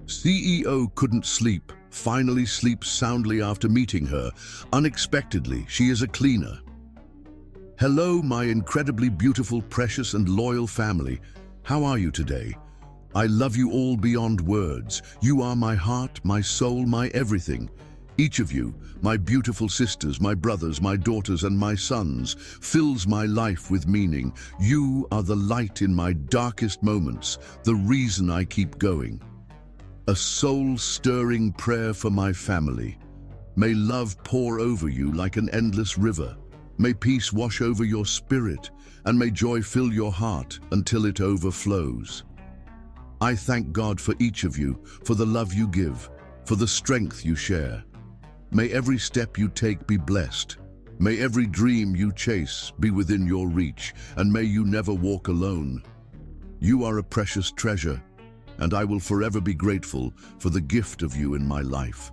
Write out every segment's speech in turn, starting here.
CEO couldn't sleep, finally sleeps soundly after meeting her. Unexpectedly, she is a cleaner. Hello, my incredibly beautiful, precious and loyal family. How are you today? I love you all beyond words. You are my heart, my soul, my everything. Each of you, my beautiful sisters, my brothers, my daughters and my sons, fills my life with meaning. You are the light in my darkest moments, the reason I keep going. A soul-stirring prayer for my family. May love pour over you like an endless river. May peace wash over your spirit, and may joy fill your heart until it overflows. I thank God for each of you, for the love you give, for the strength you share. May every step you take be blessed. May every dream you chase be within your reach, and may you never walk alone. You are a precious treasure, and I will forever be grateful for the gift of you in my life.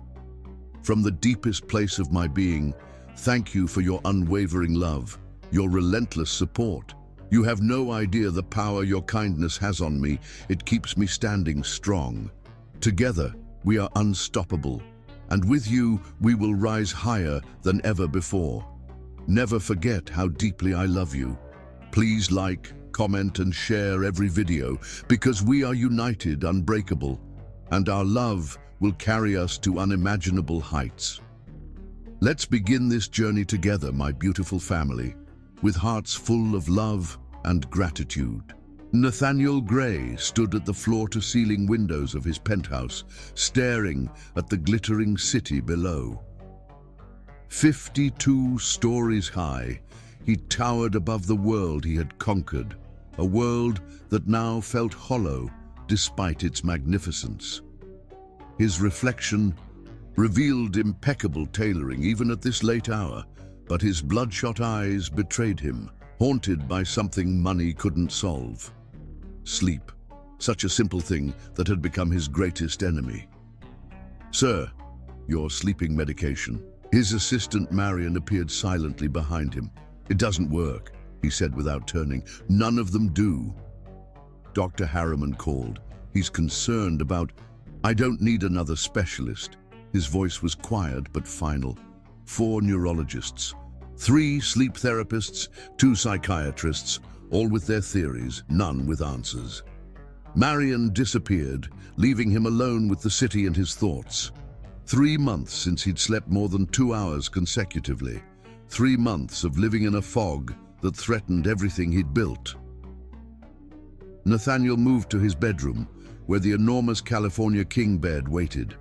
From the deepest place of my being, thank you for your unwavering love, your relentless support. You have no idea the power your kindness has on me. It keeps me standing strong. Together, we are unstoppable. And with you, we will rise higher than ever before. Never forget how deeply I love you. Please like, comment and share every video because we are united, unbreakable, and our love will carry us to unimaginable heights. Let's begin this journey together, my beautiful family, with hearts full of love and gratitude. Nathaniel Gray stood at the floor-to-ceiling windows of his penthouse, staring at the glittering city below. 52 stories high, he towered above the world he had conquered, a world that now felt hollow despite its magnificence. His reflection revealed impeccable tailoring even at this late hour, but his bloodshot eyes betrayed him, haunted by something money couldn't solve. Sleep, such a simple thing that had become his greatest enemy. Sir, your sleeping medication. His assistant Marion appeared silently behind him. It doesn't work, he said without turning. None of them do. Dr. Harriman called. He's concerned about... I don't need another specialist. His voice was quiet but final. 4 neurologists, 3 sleep therapists, 2 psychiatrists, all with their theories, none with answers. Marion disappeared, leaving him alone with the city and his thoughts. 3 months since he'd slept more than 2 hours consecutively. 3 months of living in a fog that threatened everything he'd built. Nathaniel moved to his bedroom, where the enormous California king bed waited.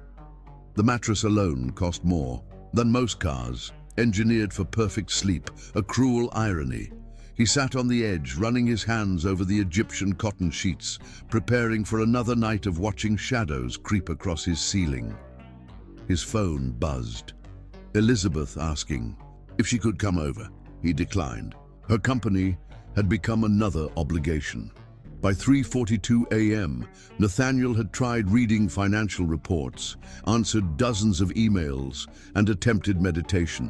The mattress alone cost more than most cars, engineered for perfect sleep, a cruel irony. He sat on the edge, running his hands over the Egyptian cotton sheets, preparing for another night of watching shadows creep across his ceiling. His phone buzzed. Elizabeth asking if she could come over. He declined. Her company had become another obligation. By 3:42 a.m., Nathaniel had tried reading financial reports, answered dozens of emails, and attempted meditation.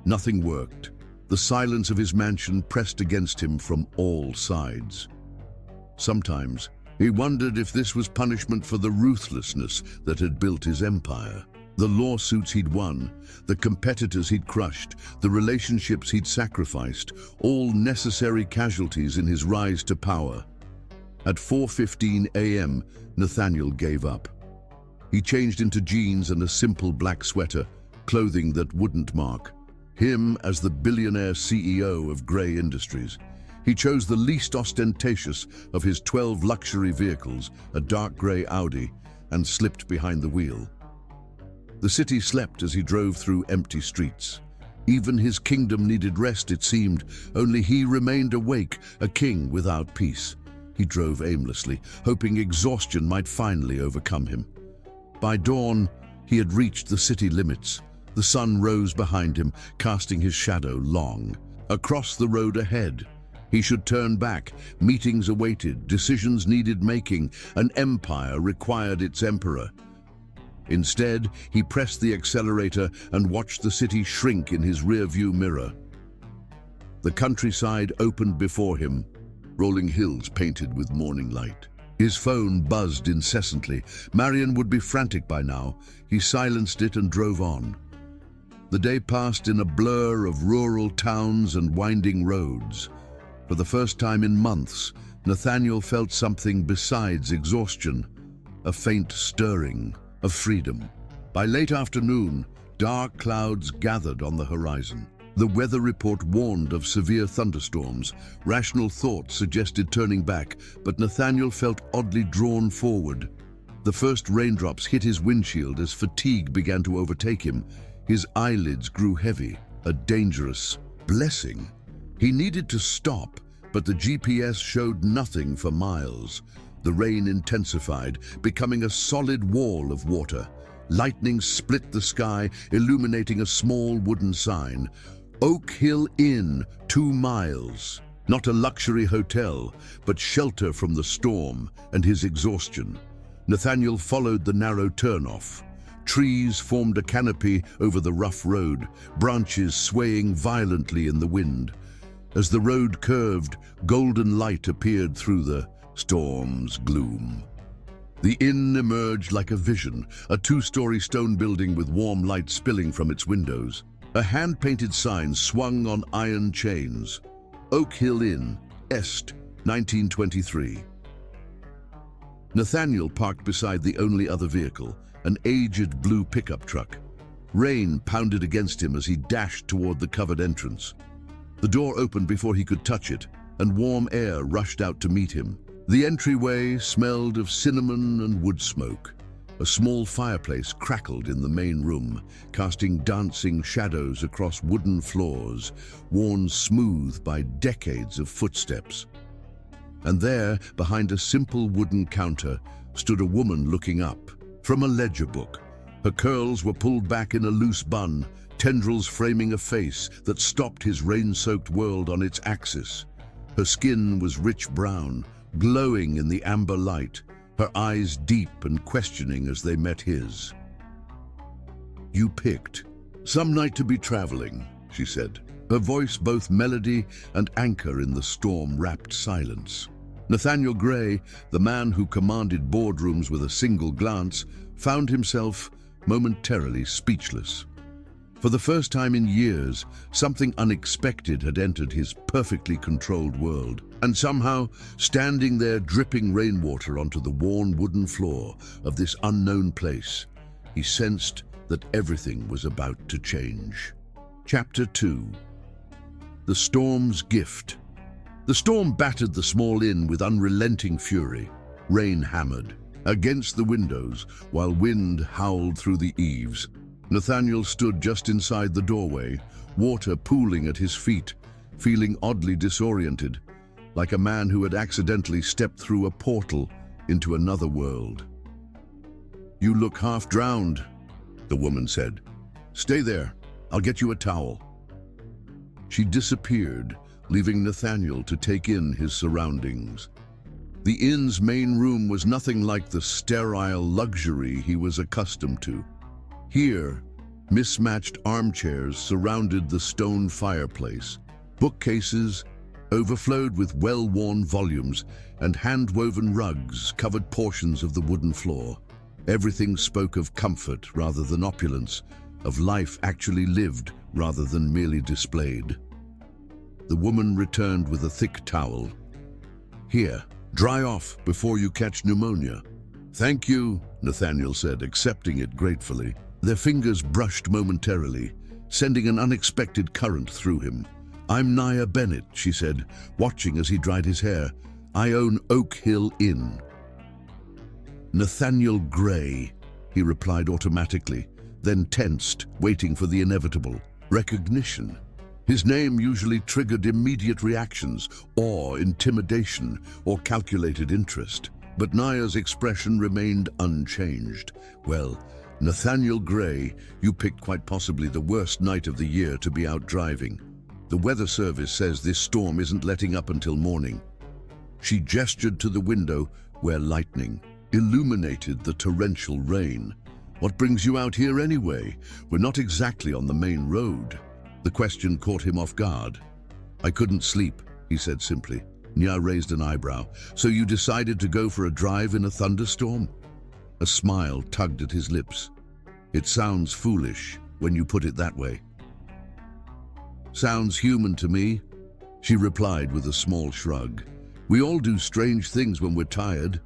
Nothing worked. The silence of his mansion pressed against him from all sides. Sometimes he wondered if this was punishment for the ruthlessness that had built his empire. The lawsuits he'd won, the competitors he'd crushed, the relationships he'd sacrificed, all necessary casualties in his rise to power. At 4:15 a.m., Nathaniel gave up. He changed into jeans and a simple black sweater, clothing that wouldn't mark him as the billionaire CEO of Gray Industries. He chose the least ostentatious of his 12 luxury vehicles, a dark gray Audi, and slipped behind the wheel. The city slept as he drove through empty streets. Even his kingdom needed rest, it seemed. Only he remained awake, a king without peace. He drove aimlessly, hoping exhaustion might finally overcome him. By dawn, he had reached the city limits. The sun rose behind him, casting his shadow long. Across the road ahead, he should turn back. Meetings awaited, decisions needed making. An empire required its emperor. Instead, he pressed the accelerator and watched the city shrink in his rear-view mirror. The countryside opened before him, rolling hills painted with morning light. His phone buzzed incessantly. Marion would be frantic by now. He silenced it and drove on. The day passed in a blur of rural towns and winding roads. For the first time in months, Nathaniel felt something besides exhaustion, a faint stirring of freedom. By late afternoon, dark clouds gathered on the horizon. The weather report warned of severe thunderstorms. Rational thought suggested turning back, but Nathaniel felt oddly drawn forward. The first raindrops hit his windshield as fatigue began to overtake him. His eyelids grew heavy, a dangerous blessing. He needed to stop, but the GPS showed nothing for miles. The rain intensified, becoming a solid wall of water. Lightning split the sky, illuminating a small wooden sign. Oak Hill Inn, 2 miles. Not a luxury hotel, but shelter from the storm and his exhaustion. Nathaniel followed the narrow turnoff. Trees formed a canopy over the rough road, branches swaying violently in the wind. As the road curved, golden light appeared through the storm's gloom. The inn emerged like a vision, a 2-story stone building with warm light spilling from its windows. A hand-painted sign swung on iron chains. Oak Hill Inn, Est, 1923. Nathaniel parked beside the only other vehicle, an aged blue pickup truck. Rain pounded against him as he dashed toward the covered entrance. The door opened before he could touch it, and warm air rushed out to meet him. The entryway smelled of cinnamon and wood smoke. A small fireplace crackled in the main room, casting dancing shadows across wooden floors, worn smooth by decades of footsteps. And there, behind a simple wooden counter, stood a woman looking up from a ledger book. Her curls were pulled back in a loose bun, tendrils framing a face that stopped his rain-soaked world on its axis. Her skin was rich brown, glowing in the amber light, her eyes deep and questioning as they met his. "You picked some night to be traveling," she said, her voice both melody and anchor in the storm-wrapped silence. Nathaniel Gray, the man who commanded boardrooms with a single glance, found himself momentarily speechless. For the first time in years, something unexpected had entered his perfectly controlled world, and somehow, standing there dripping rainwater onto the worn wooden floor of this unknown place, he sensed that everything was about to change. Chapter 2. The Storm's Gift. The storm battered the small inn with unrelenting fury. Rain hammered against the windows, while wind howled through the eaves. Nathaniel stood just inside the doorway, water pooling at his feet, feeling oddly disoriented, like a man who had accidentally stepped through a portal into another world. "You look half drowned," the woman said. "Stay there. I'll get you a towel." She disappeared, leaving Nathaniel to take in his surroundings. The inn's main room was nothing like the sterile luxury he was accustomed to. Here, mismatched armchairs surrounded the stone fireplace. Bookcases overflowed with well-worn volumes, and hand-woven rugs covered portions of the wooden floor. Everything spoke of comfort rather than opulence, of life actually lived rather than merely displayed. The woman returned with a thick towel. "Here, dry off before you catch pneumonia." "Thank you," Nathaniel said, accepting it gratefully. Their fingers brushed momentarily, sending an unexpected current through him. "I'm Nia Bennett," she said, watching as he dried his hair. "I own Oak Hill Inn." "Nathaniel Gray," he replied automatically, then tensed, waiting for the inevitable recognition. His name usually triggered immediate reactions, awe, intimidation, or calculated interest. But Nia's expression remained unchanged. "Well, Nathaniel Gray, you picked quite possibly the worst night of the year to be out driving. The weather service says this storm isn't letting up until morning." She gestured to the window where lightning illuminated the torrential rain. "What brings you out here anyway? We're not exactly on the main road." The question caught him off guard. "I couldn't sleep," he said simply. Nya raised an eyebrow. So you decided to go for a drive in a thunderstorm? A smile tugged at his lips. It sounds foolish when you put it that way. Sounds human to me, she replied with a small shrug. We all do strange things when we're tired.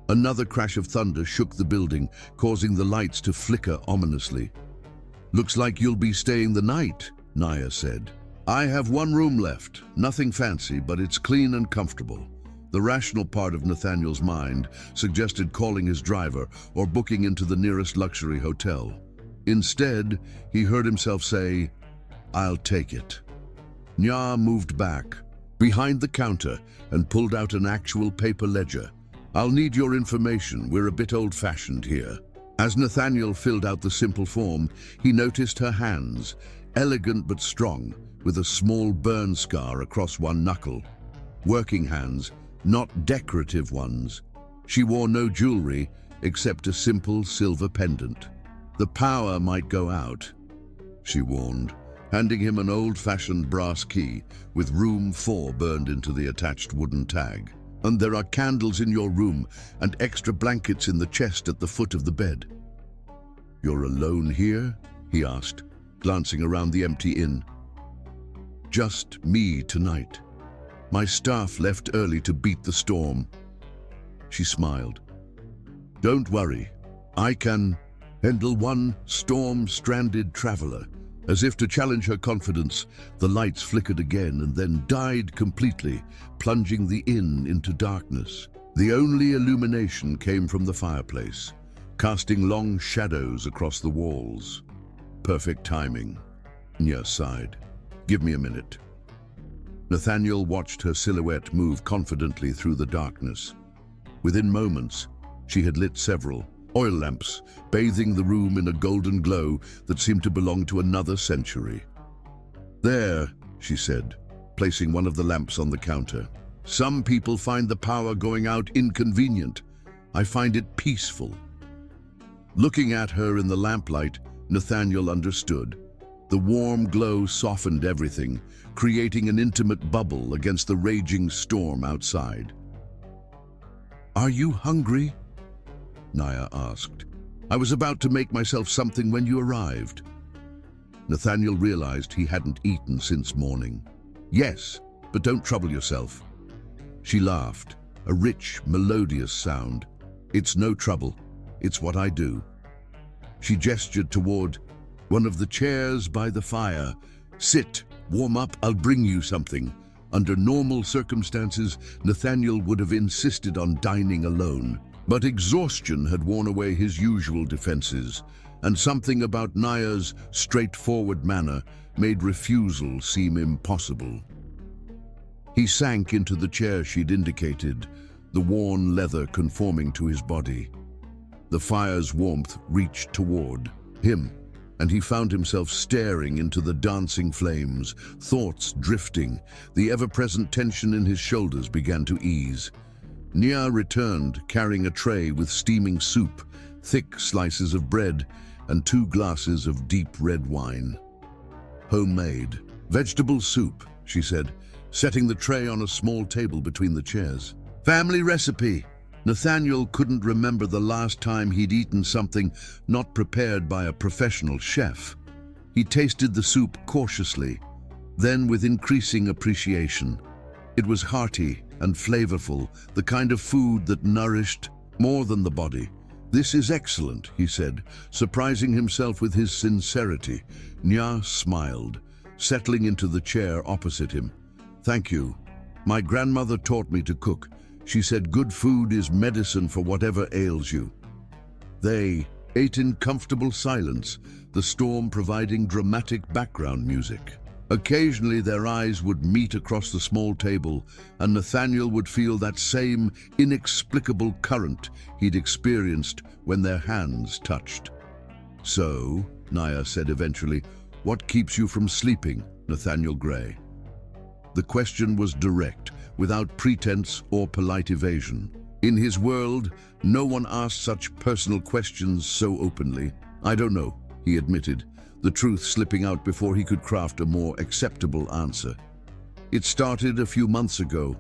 Another crash of thunder shook the building, causing the lights to flicker ominously. Looks like you'll be staying the night, Nya said. I have one room left, nothing fancy, but it's clean and comfortable. The rational part of Nathaniel's mind suggested calling his driver or booking into the nearest luxury hotel. Instead, he heard himself say, I'll take it. Nya moved back, behind the counter, and pulled out an actual paper ledger. I'll need your information, we're a bit old-fashioned here. As Nathaniel filled out the simple form, he noticed her hands, elegant but strong, with a small burn scar across one knuckle. Working hands, not decorative ones. She wore no jewelry except a simple silver pendant. The power might go out, she warned, handing him an old-fashioned brass key with room 4 burned into the attached wooden tag. And there are candles in your room and extra blankets in the chest at the foot of the bed. You're alone here? He asked, glancing around the empty inn. Just me tonight. My staff left early to beat the storm. She smiled. Don't worry, I can handle one storm-stranded traveler. As if to challenge her confidence, the lights flickered again and then died completely, plunging the inn into darkness. The only illumination came from the fireplace, casting long shadows across the walls. Perfect timing. Nya sighed. Give me a minute. Nathaniel watched her silhouette move confidently through the darkness. Within moments, she had lit several oil lamps, bathing the room in a golden glow that seemed to belong to another century. There, she said, placing one of the lamps on the counter. Some people find the power going out inconvenient. I find it peaceful. Looking at her in the lamplight, Nathaniel understood. The warm glow softened everything, creating an intimate bubble against the raging storm outside. Are you hungry? Nya asked. I was about to make myself something when you arrived. Nathaniel realized he hadn't eaten since morning. Yes, but don't trouble yourself. She laughed, a rich, melodious sound. It's no trouble. It's what I do. She gestured toward one of the chairs by the fire. Sit, warm up, I'll bring you something. Under normal circumstances, Nathaniel would have insisted on dining alone. But exhaustion had worn away his usual defenses, and something about Nya's straightforward manner made refusal seem impossible. He sank into the chair she'd indicated, the worn leather conforming to his body. The fire's warmth reached toward him, and he found himself staring into the dancing flames, thoughts drifting. The ever-present tension in his shoulders began to ease. Nya returned, carrying a tray with steaming soup, thick slices of bread, and 2 glasses of deep red wine. Homemade. Vegetable soup, she said, setting the tray on a small table between the chairs. Family recipe. Nathaniel couldn't remember the last time he'd eaten something not prepared by a professional chef. He tasted the soup cautiously, then with increasing appreciation. It was hearty and flavorful, the kind of food that nourished more than the body. This is excellent, he said, surprising himself with his sincerity. Nya smiled, settling into the chair opposite him. Thank you. My grandmother taught me to cook. She said good food is medicine for whatever ails you. They ate in comfortable silence, the storm providing dramatic background music. Occasionally their eyes would meet across the small table, and Nathaniel would feel that same inexplicable current he'd experienced when their hands touched. So, Nya said eventually, what keeps you from sleeping, Nathaniel Gray? The question was direct, without pretense or polite evasion. In his world, no one asked such personal questions so openly. I don't know, he admitted, the truth slipping out before he could craft a more acceptable answer. It started a few months ago.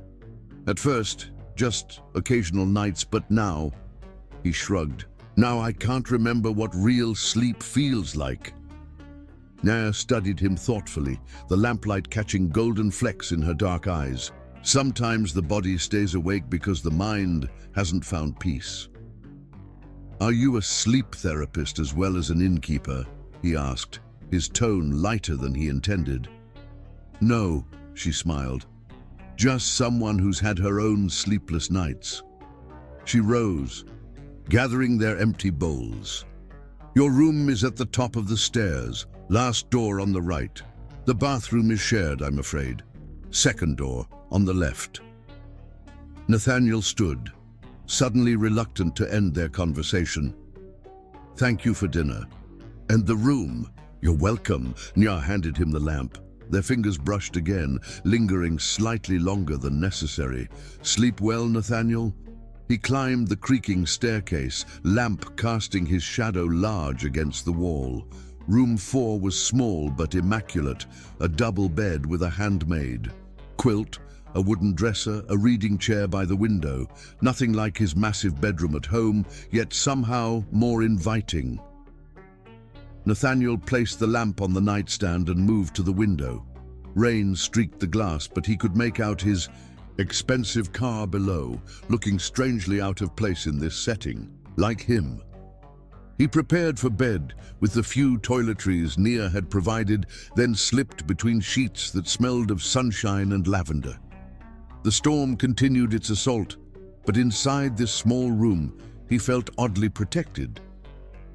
At first, just occasional nights, but now, he shrugged. Now I can't remember what real sleep feels like. Naya studied him thoughtfully, the lamplight catching golden flecks in her dark eyes. Sometimes the body stays awake because the mind hasn't found peace. Are you a sleep therapist as well as an innkeeper? He asked, his tone lighter than he intended. No, she smiled. Just someone who's had her own sleepless nights. She rose, gathering their empty bowls. Your room is at the top of the stairs, last door on the right. The bathroom is shared, I'm afraid. Second door, on the left. Nathaniel stood, suddenly reluctant to end their conversation. Thank you for dinner. And the room. You're welcome. Nya handed him the lamp. Their fingers brushed again, lingering slightly longer than necessary. Sleep well, Nathaniel? He climbed the creaking staircase, lamp casting his shadow large against the wall. Room 4 was small but immaculate, a double bed with a handmade quilt, a wooden dresser, a reading chair by the window. Nothing like his massive bedroom at home, yet somehow more inviting. Nathaniel placed the lamp on the nightstand and moved to the window. Rain streaked the glass, but he could make out his expensive car below, looking strangely out of place in this setting, like him. He prepared for bed with the few toiletries Nia had provided, then slipped between sheets that smelled of sunshine and lavender. The storm continued its assault, but inside this small room, he felt oddly protected.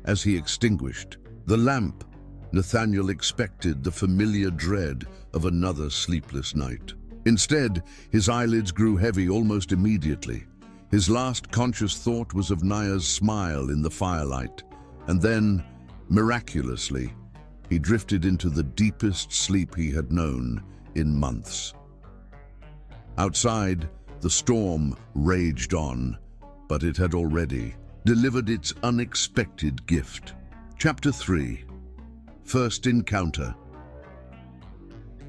As he extinguished the lamp, Nathaniel expected the familiar dread of another sleepless night. Instead, his eyelids grew heavy almost immediately. His last conscious thought was of Naya's smile in the firelight, and then, miraculously, he drifted into the deepest sleep he had known in months. Outside, the storm raged on, but it had already delivered its unexpected gift. Chapter 3. First Encounter.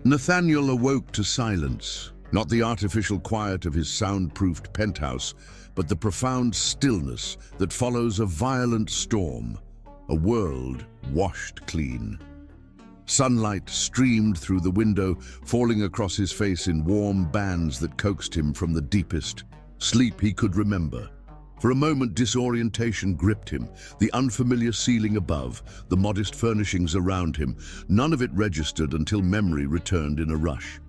Nathaniel awoke to silence, not the artificial quiet of his soundproofed penthouse, but the profound stillness that follows a violent storm, a world washed clean. Sunlight streamed through the window, falling across his face in warm bands that coaxed him from the deepest sleep he could remember. For a moment, disorientation gripped him, the unfamiliar ceiling above, the modest furnishings around him. None of it registered until memory returned in a rush.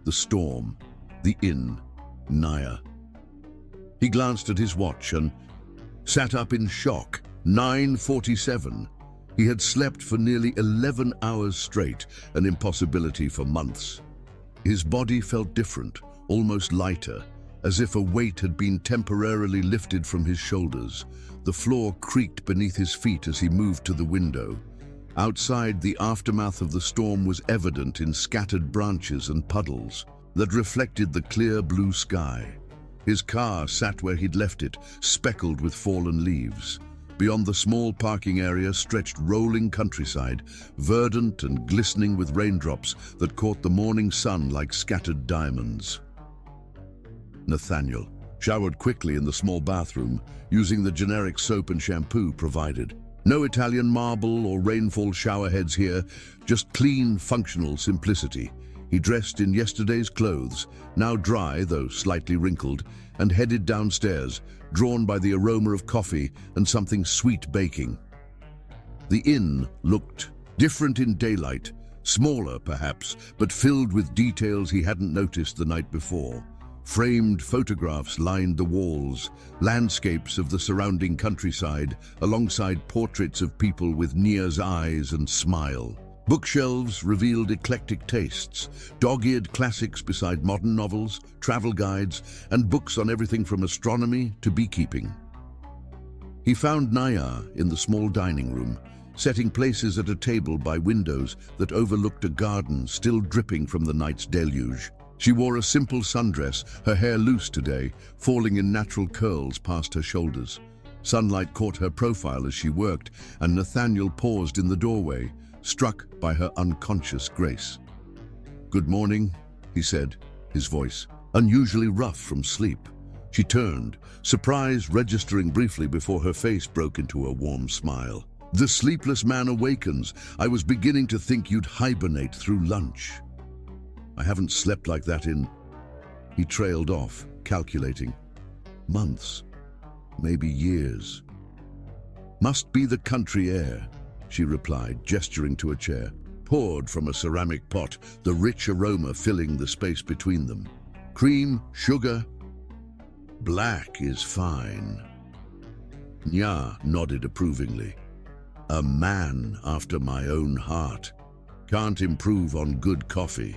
The storm, the inn, Naya. He glanced at his watch and sat up in shock. 9:47. He had slept for nearly 11 hours straight, an impossibility for months. His body felt different, almost lighter, as if a weight had been temporarily lifted from his shoulders. The floor creaked beneath his feet as he moved to the window. Outside, the aftermath of the storm was evident in scattered branches and puddles that reflected the clear blue sky. His car sat where he'd left it, speckled with fallen leaves. Beyond the small parking area stretched rolling countryside, verdant and glistening with raindrops that caught the morning sun like scattered diamonds. Nathaniel showered quickly in the small bathroom, using the generic soap and shampoo provided. No Italian marble or rainfall showerheads here, just clean, functional simplicity. He dressed in yesterday's clothes, now dry though slightly wrinkled, and headed downstairs, drawn by the aroma of coffee and something sweet baking. The inn looked different in daylight, smaller perhaps, but filled with details he hadn't noticed the night before. Framed photographs lined the walls, landscapes of the surrounding countryside, alongside portraits of people with Nia's eyes and smile. Bookshelves revealed eclectic tastes, dog-eared classics beside modern novels, travel guides, and books on everything from astronomy to beekeeping. He found Naya in the small dining room, setting places at a table by windows that overlooked a garden still dripping from the night's deluge. She wore a simple sundress, her hair loose today, falling in natural curls past her shoulders. Sunlight caught her profile as she worked, and Nathaniel paused in the doorway, struck by her unconscious grace. "Good morning," he said, his voice unusually rough from sleep. She turned, surprise registering briefly before her face broke into a warm smile. "The sleepless man awakens. I was beginning to think you'd hibernate through lunch." "I haven't slept like that in..." He trailed off, calculating. "Months, maybe years." "Must be the country air," she replied, gesturing to a chair. Poured from a ceramic pot, the rich aroma filling the space between them. "Cream, sugar?" "Black is fine." Nya nodded approvingly. "A man after my own heart. Can't improve on good coffee."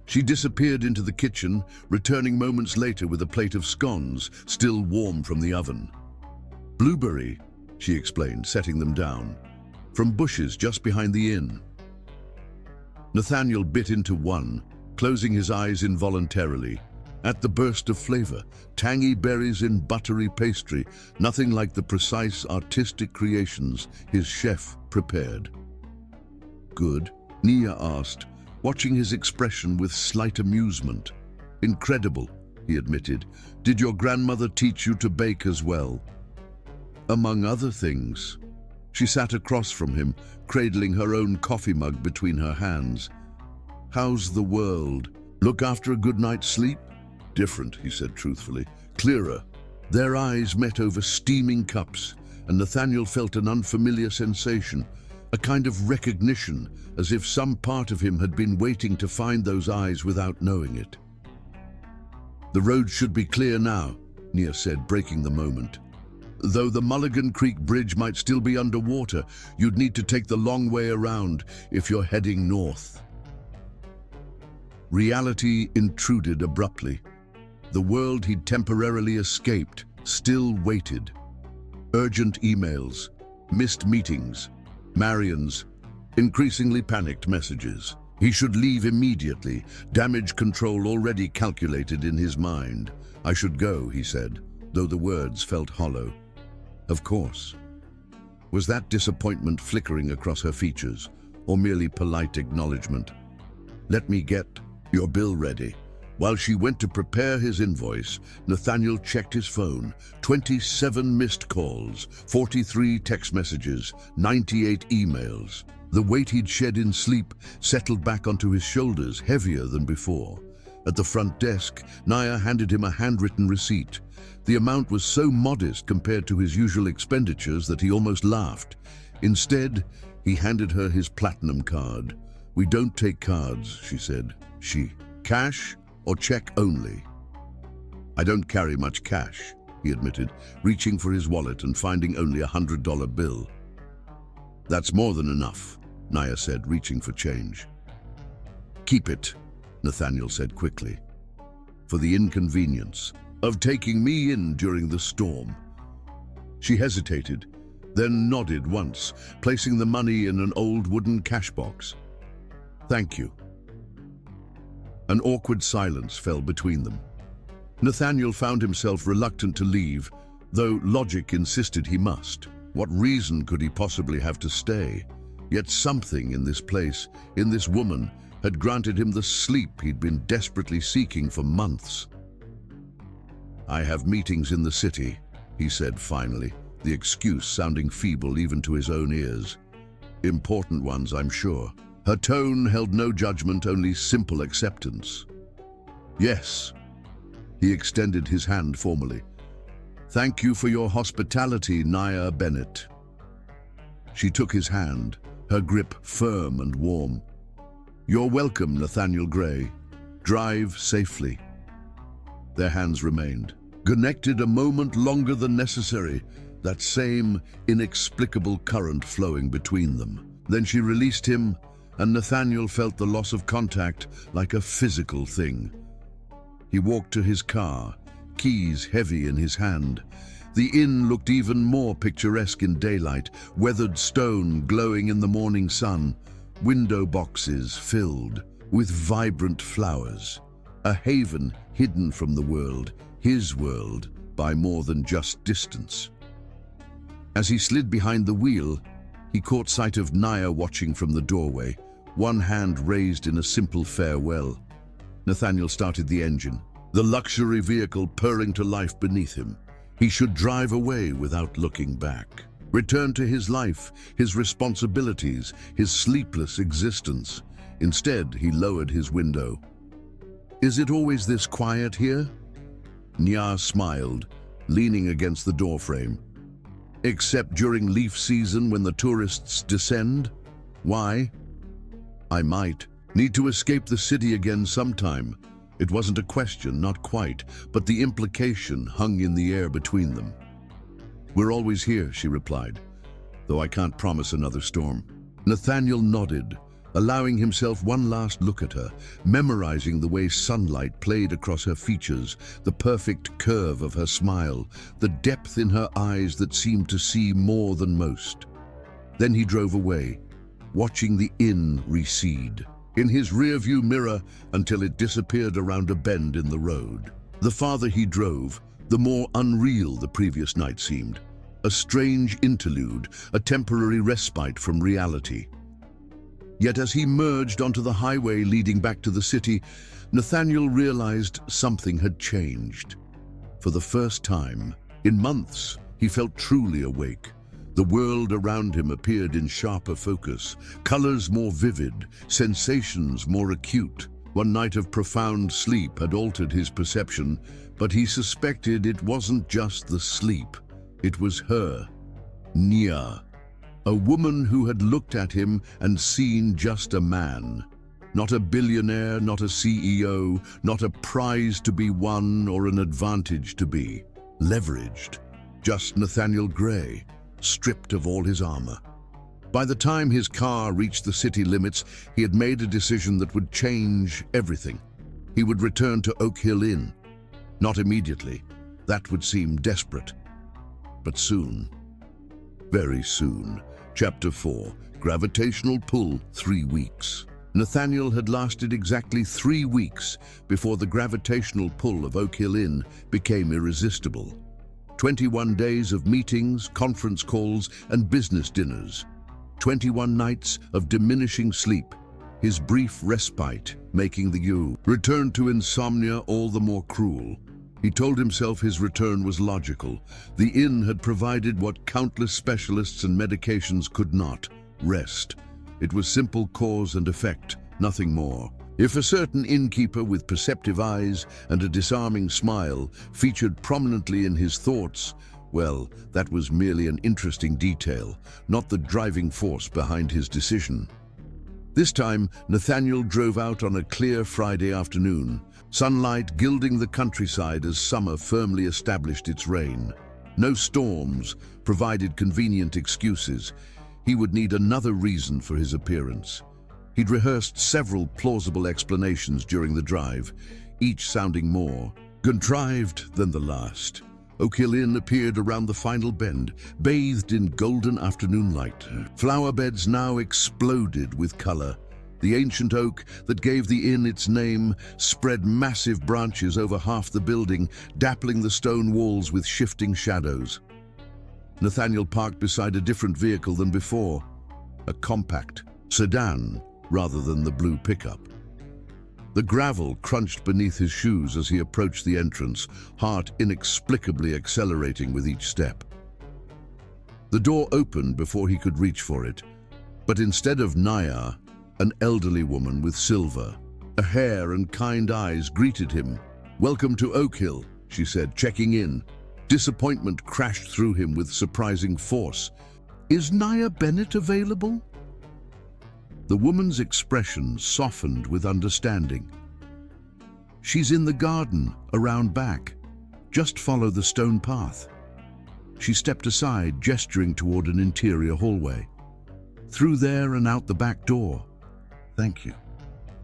She disappeared into the kitchen, returning moments later with a plate of scones, still warm from the oven. "Blueberry," she explained, setting them down. "From bushes just behind the inn." Nathaniel bit into one, closing his eyes involuntarily. At the burst of flavor, tangy berries in buttery pastry, nothing like the precise artistic creations his chef prepared. "Good?" Nia asked, watching his expression with slight amusement. "Incredible," he admitted. "Did your grandmother teach you to bake as well?" "Among other things." She sat across from him, cradling her own coffee mug between her hands. "How's the world? Look after a good night's sleep?" "Different," he said truthfully. "Clearer." Their eyes met over steaming cups, and Nathaniel felt an unfamiliar sensation, a kind of recognition, as if some part of him had been waiting to find those eyes without knowing it. "The road should be clear now," Nia said, breaking the moment. "Though the Mulligan Creek Bridge might still be underwater, you'd need to take the long way around if you're heading north." Reality intruded abruptly. The world he'd temporarily escaped still waited. Urgent emails, missed meetings, Marion's increasingly panicked messages. He should leave immediately, damage control already calculated in his mind. "I should go," he said, though the words felt hollow. "Of course." Was that disappointment flickering across her features, or merely polite acknowledgement? "Let me get your bill ready." While she went to prepare his invoice, Nathaniel checked his phone. 27 missed calls, 43 text messages, 98 emails. The weight he'd shed in sleep settled back onto his shoulders, heavier than before. At the front desk, Naya handed him a handwritten receipt. The amount was so modest compared to his usual expenditures that he almost laughed. Instead, he handed her his platinum card. "We don't take cards," she said. "Cash or check only?" "I don't carry much cash," he admitted, reaching for his wallet and finding only a $100 bill. "That's more than enough," Naya said, reaching for change. "Keep it," Nathaniel said quickly, "for the inconvenience of taking me in during the storm." She hesitated, then nodded once, placing the money in an old wooden cash box. "Thank you." An awkward silence fell between them. Nathaniel found himself reluctant to leave, though logic insisted he must. What reason could he possibly have to stay? Yet something in this place, in this woman, had granted him the sleep he'd been desperately seeking for months. "I have meetings in the city," he said finally, the excuse sounding feeble even to his own ears. "Important ones, I'm sure." Her tone held no judgment, only simple acceptance. "Yes." He extended his hand formally. "Thank you for your hospitality, Nia Bennett." She took his hand, her grip firm and warm. "You're welcome, Nathaniel Gray. Drive safely." Their hands remained, connected a moment longer than necessary, that same inexplicable current flowing between them. Then she released him, and Nathaniel felt the loss of contact like a physical thing. He walked to his car, keys heavy in his hand. The inn looked even more picturesque in daylight, weathered stone glowing in the morning sun, window boxes filled with vibrant flowers, a haven hidden from the world, his world, by more than just distance. As he slid behind the wheel, he caught sight of Naya watching from the doorway, one hand raised in a simple farewell. Nathaniel started the engine, the luxury vehicle purring to life beneath him. He should drive away without looking back. Return to his life, his responsibilities, his sleepless existence. Instead, he lowered his window. "Is it always this quiet here?" Nya smiled, leaning against the doorframe. "Except during leaf season when the tourists descend? Why?" "I might need to escape the city again sometime." It wasn't a question, not quite, but the implication hung in the air between them. "We're always here," she replied, "though I can't promise another storm." Nathaniel nodded, allowing himself one last look at her, memorizing the way sunlight played across her features, the perfect curve of her smile, the depth in her eyes that seemed to see more than most. Then he drove away, watching the inn recede in his rearview mirror until it disappeared around a bend in the road. The farther he drove, the more unreal the previous night seemed. A strange interlude, a temporary respite from reality. Yet as he merged onto the highway leading back to the city, Nathaniel realized something had changed. For the first time in months, he felt truly awake. The world around him appeared in sharper focus, colors more vivid, sensations more acute. One night of profound sleep had altered his perception, but he suspected it wasn't just the sleep. It was her, Nya, a woman who had looked at him and seen just a man. Not a billionaire, not a CEO, not a prize to be won or an advantage to be leveraged. Just Nathaniel Gray, stripped of all his armor. By the time his car reached the city limits, he had made a decision that would change everything. He would return to Oak Hill Inn. Not immediately. That would seem desperate. But soon. Very soon. Chapter 4. Gravitational Pull, 3 weeks. Nathaniel had lasted exactly 3 weeks before the gravitational pull of Oak Hill Inn became irresistible. 21 days of meetings, conference calls, and business dinners. 21 nights of diminishing sleep, his brief respite making the return to insomnia all the more cruel. He told himself his return was logical. The inn had provided what countless specialists and medications could not: rest. It was simple cause and effect, nothing more. If a certain innkeeper with perceptive eyes and a disarming smile featured prominently in his thoughts, well, that was merely an interesting detail, not the driving force behind his decision. This time, Nathaniel drove out on a clear Friday afternoon, sunlight gilding the countryside as summer firmly established its reign. No storms provided convenient excuses. He would need another reason for his appearance. He'd rehearsed several plausible explanations during the drive, each sounding more contrived than the last. Oak Hill Inn appeared around the final bend, bathed in golden afternoon light. Flower beds now exploded with color. The ancient oak that gave the inn its name spread massive branches over half the building, dappling the stone walls with shifting shadows. Nathaniel parked beside a different vehicle than before, a compact sedan rather than the blue pickup. The gravel crunched beneath his shoes as he approached the entrance, heart inexplicably accelerating with each step. The door opened before he could reach for it, but instead of Nya, an elderly woman with silver hair and kind eyes greeted him. "Welcome to Oak Hill," she said, checking in. Disappointment crashed through him with surprising force. "Is Nya Bennett available?" The woman's expression softened with understanding. "She's in the garden, around back. Just follow the stone path." She stepped aside, gesturing toward an interior hallway. "Through there and out the back door." "Thank you,"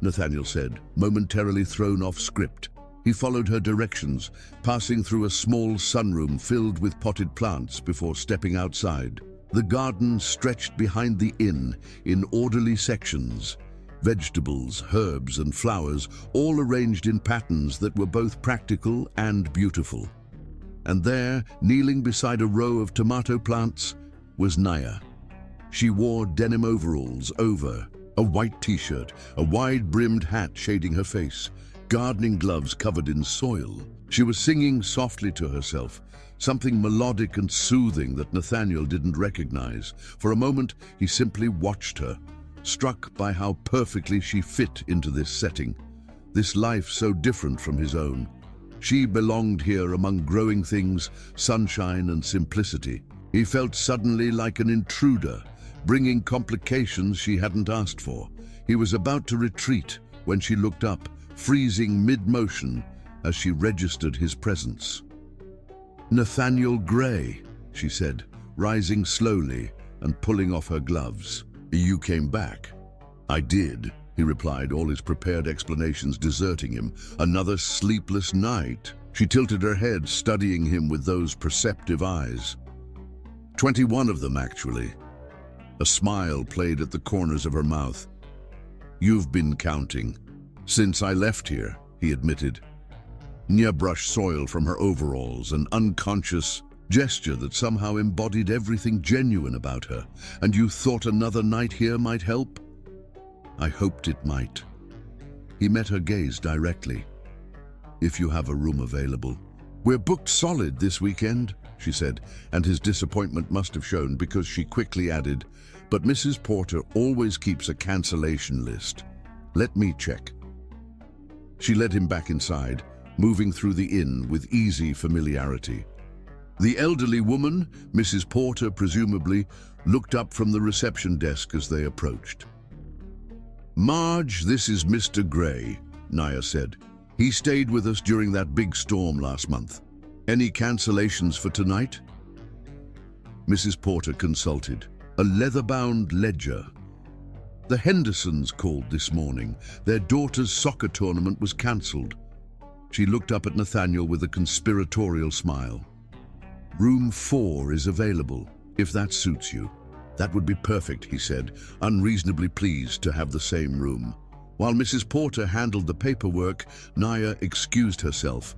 Nathaniel said, momentarily thrown off script. He followed her directions, passing through a small sunroom filled with potted plants before stepping outside. The garden stretched behind the inn in orderly sections. Vegetables, herbs, and flowers, all arranged in patterns that were both practical and beautiful. And there, kneeling beside a row of tomato plants, was Nya. She wore denim overalls over a white t-shirt, a wide-brimmed hat shading her face. gardening gloves covered in soil. She was singing softly to herself, something melodic and soothing that Nathaniel didn't recognize. For a moment, he simply watched her, struck by how perfectly she fit into this setting, this life so different from his own. She belonged here among growing things, sunshine and simplicity. He felt suddenly like an intruder, bringing complications she hadn't asked for. He was about to retreat when she looked up, freezing mid-motion as she registered his presence. "Nathaniel Gray," she said, rising slowly and pulling off her gloves. "You came back." "I did," he replied, all his prepared explanations deserting him. "Another sleepless night." She tilted her head, studying him with those perceptive eyes. 21 of them, actually. A smile played at the corners of her mouth. "You've been counting." "Since I left here," he admitted. Nya brushed soil from her overalls, an unconscious gesture that somehow embodied everything genuine about her. "And you thought another night here might help?" "I hoped it might." He met her gaze directly. "If you have a room available." "We're booked solid this weekend," she said, and his disappointment must have shown because she quickly added, "But Mrs. Porter always keeps a cancellation list. Let me check." She led him back inside, moving through the inn with easy familiarity. The elderly woman, Mrs. Porter presumably, looked up from the reception desk as they approached. "Marge, this is Mr. Gray," Nya said. "He stayed with us during that big storm last month. Any cancellations for tonight?" Mrs. Porter consulted. A leather-bound ledger. "The Hendersons called this morning. Their daughter's soccer tournament was cancelled." She looked up at Nathaniel with a conspiratorial smile. "Room 4 is available, if that suits you." "That would be perfect," he said, unreasonably pleased to have the same room. While Mrs. Porter handled the paperwork, Nya excused herself.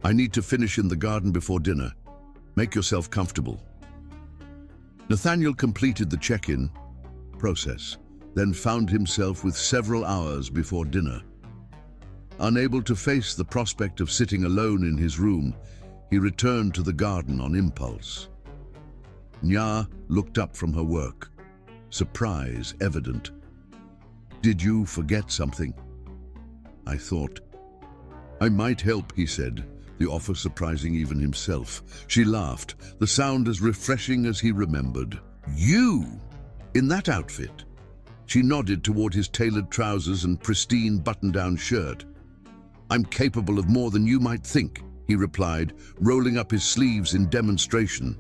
"I need to finish in the garden before dinner. Make yourself comfortable." Nathaniel completed the check-in process, then found himself with several hours before dinner. Unable to face the prospect of sitting alone in his room, he returned to the garden on impulse. Nya looked up from her work, surprise evident. "Did you forget something?" "I thought." "I might help," he said, the offer surprising even himself. She laughed, the sound as refreshing as he remembered. "You? In that outfit?" She nodded toward his tailored trousers and pristine button-down shirt. "I'm capable of more than you might think," he replied, rolling up his sleeves in demonstration.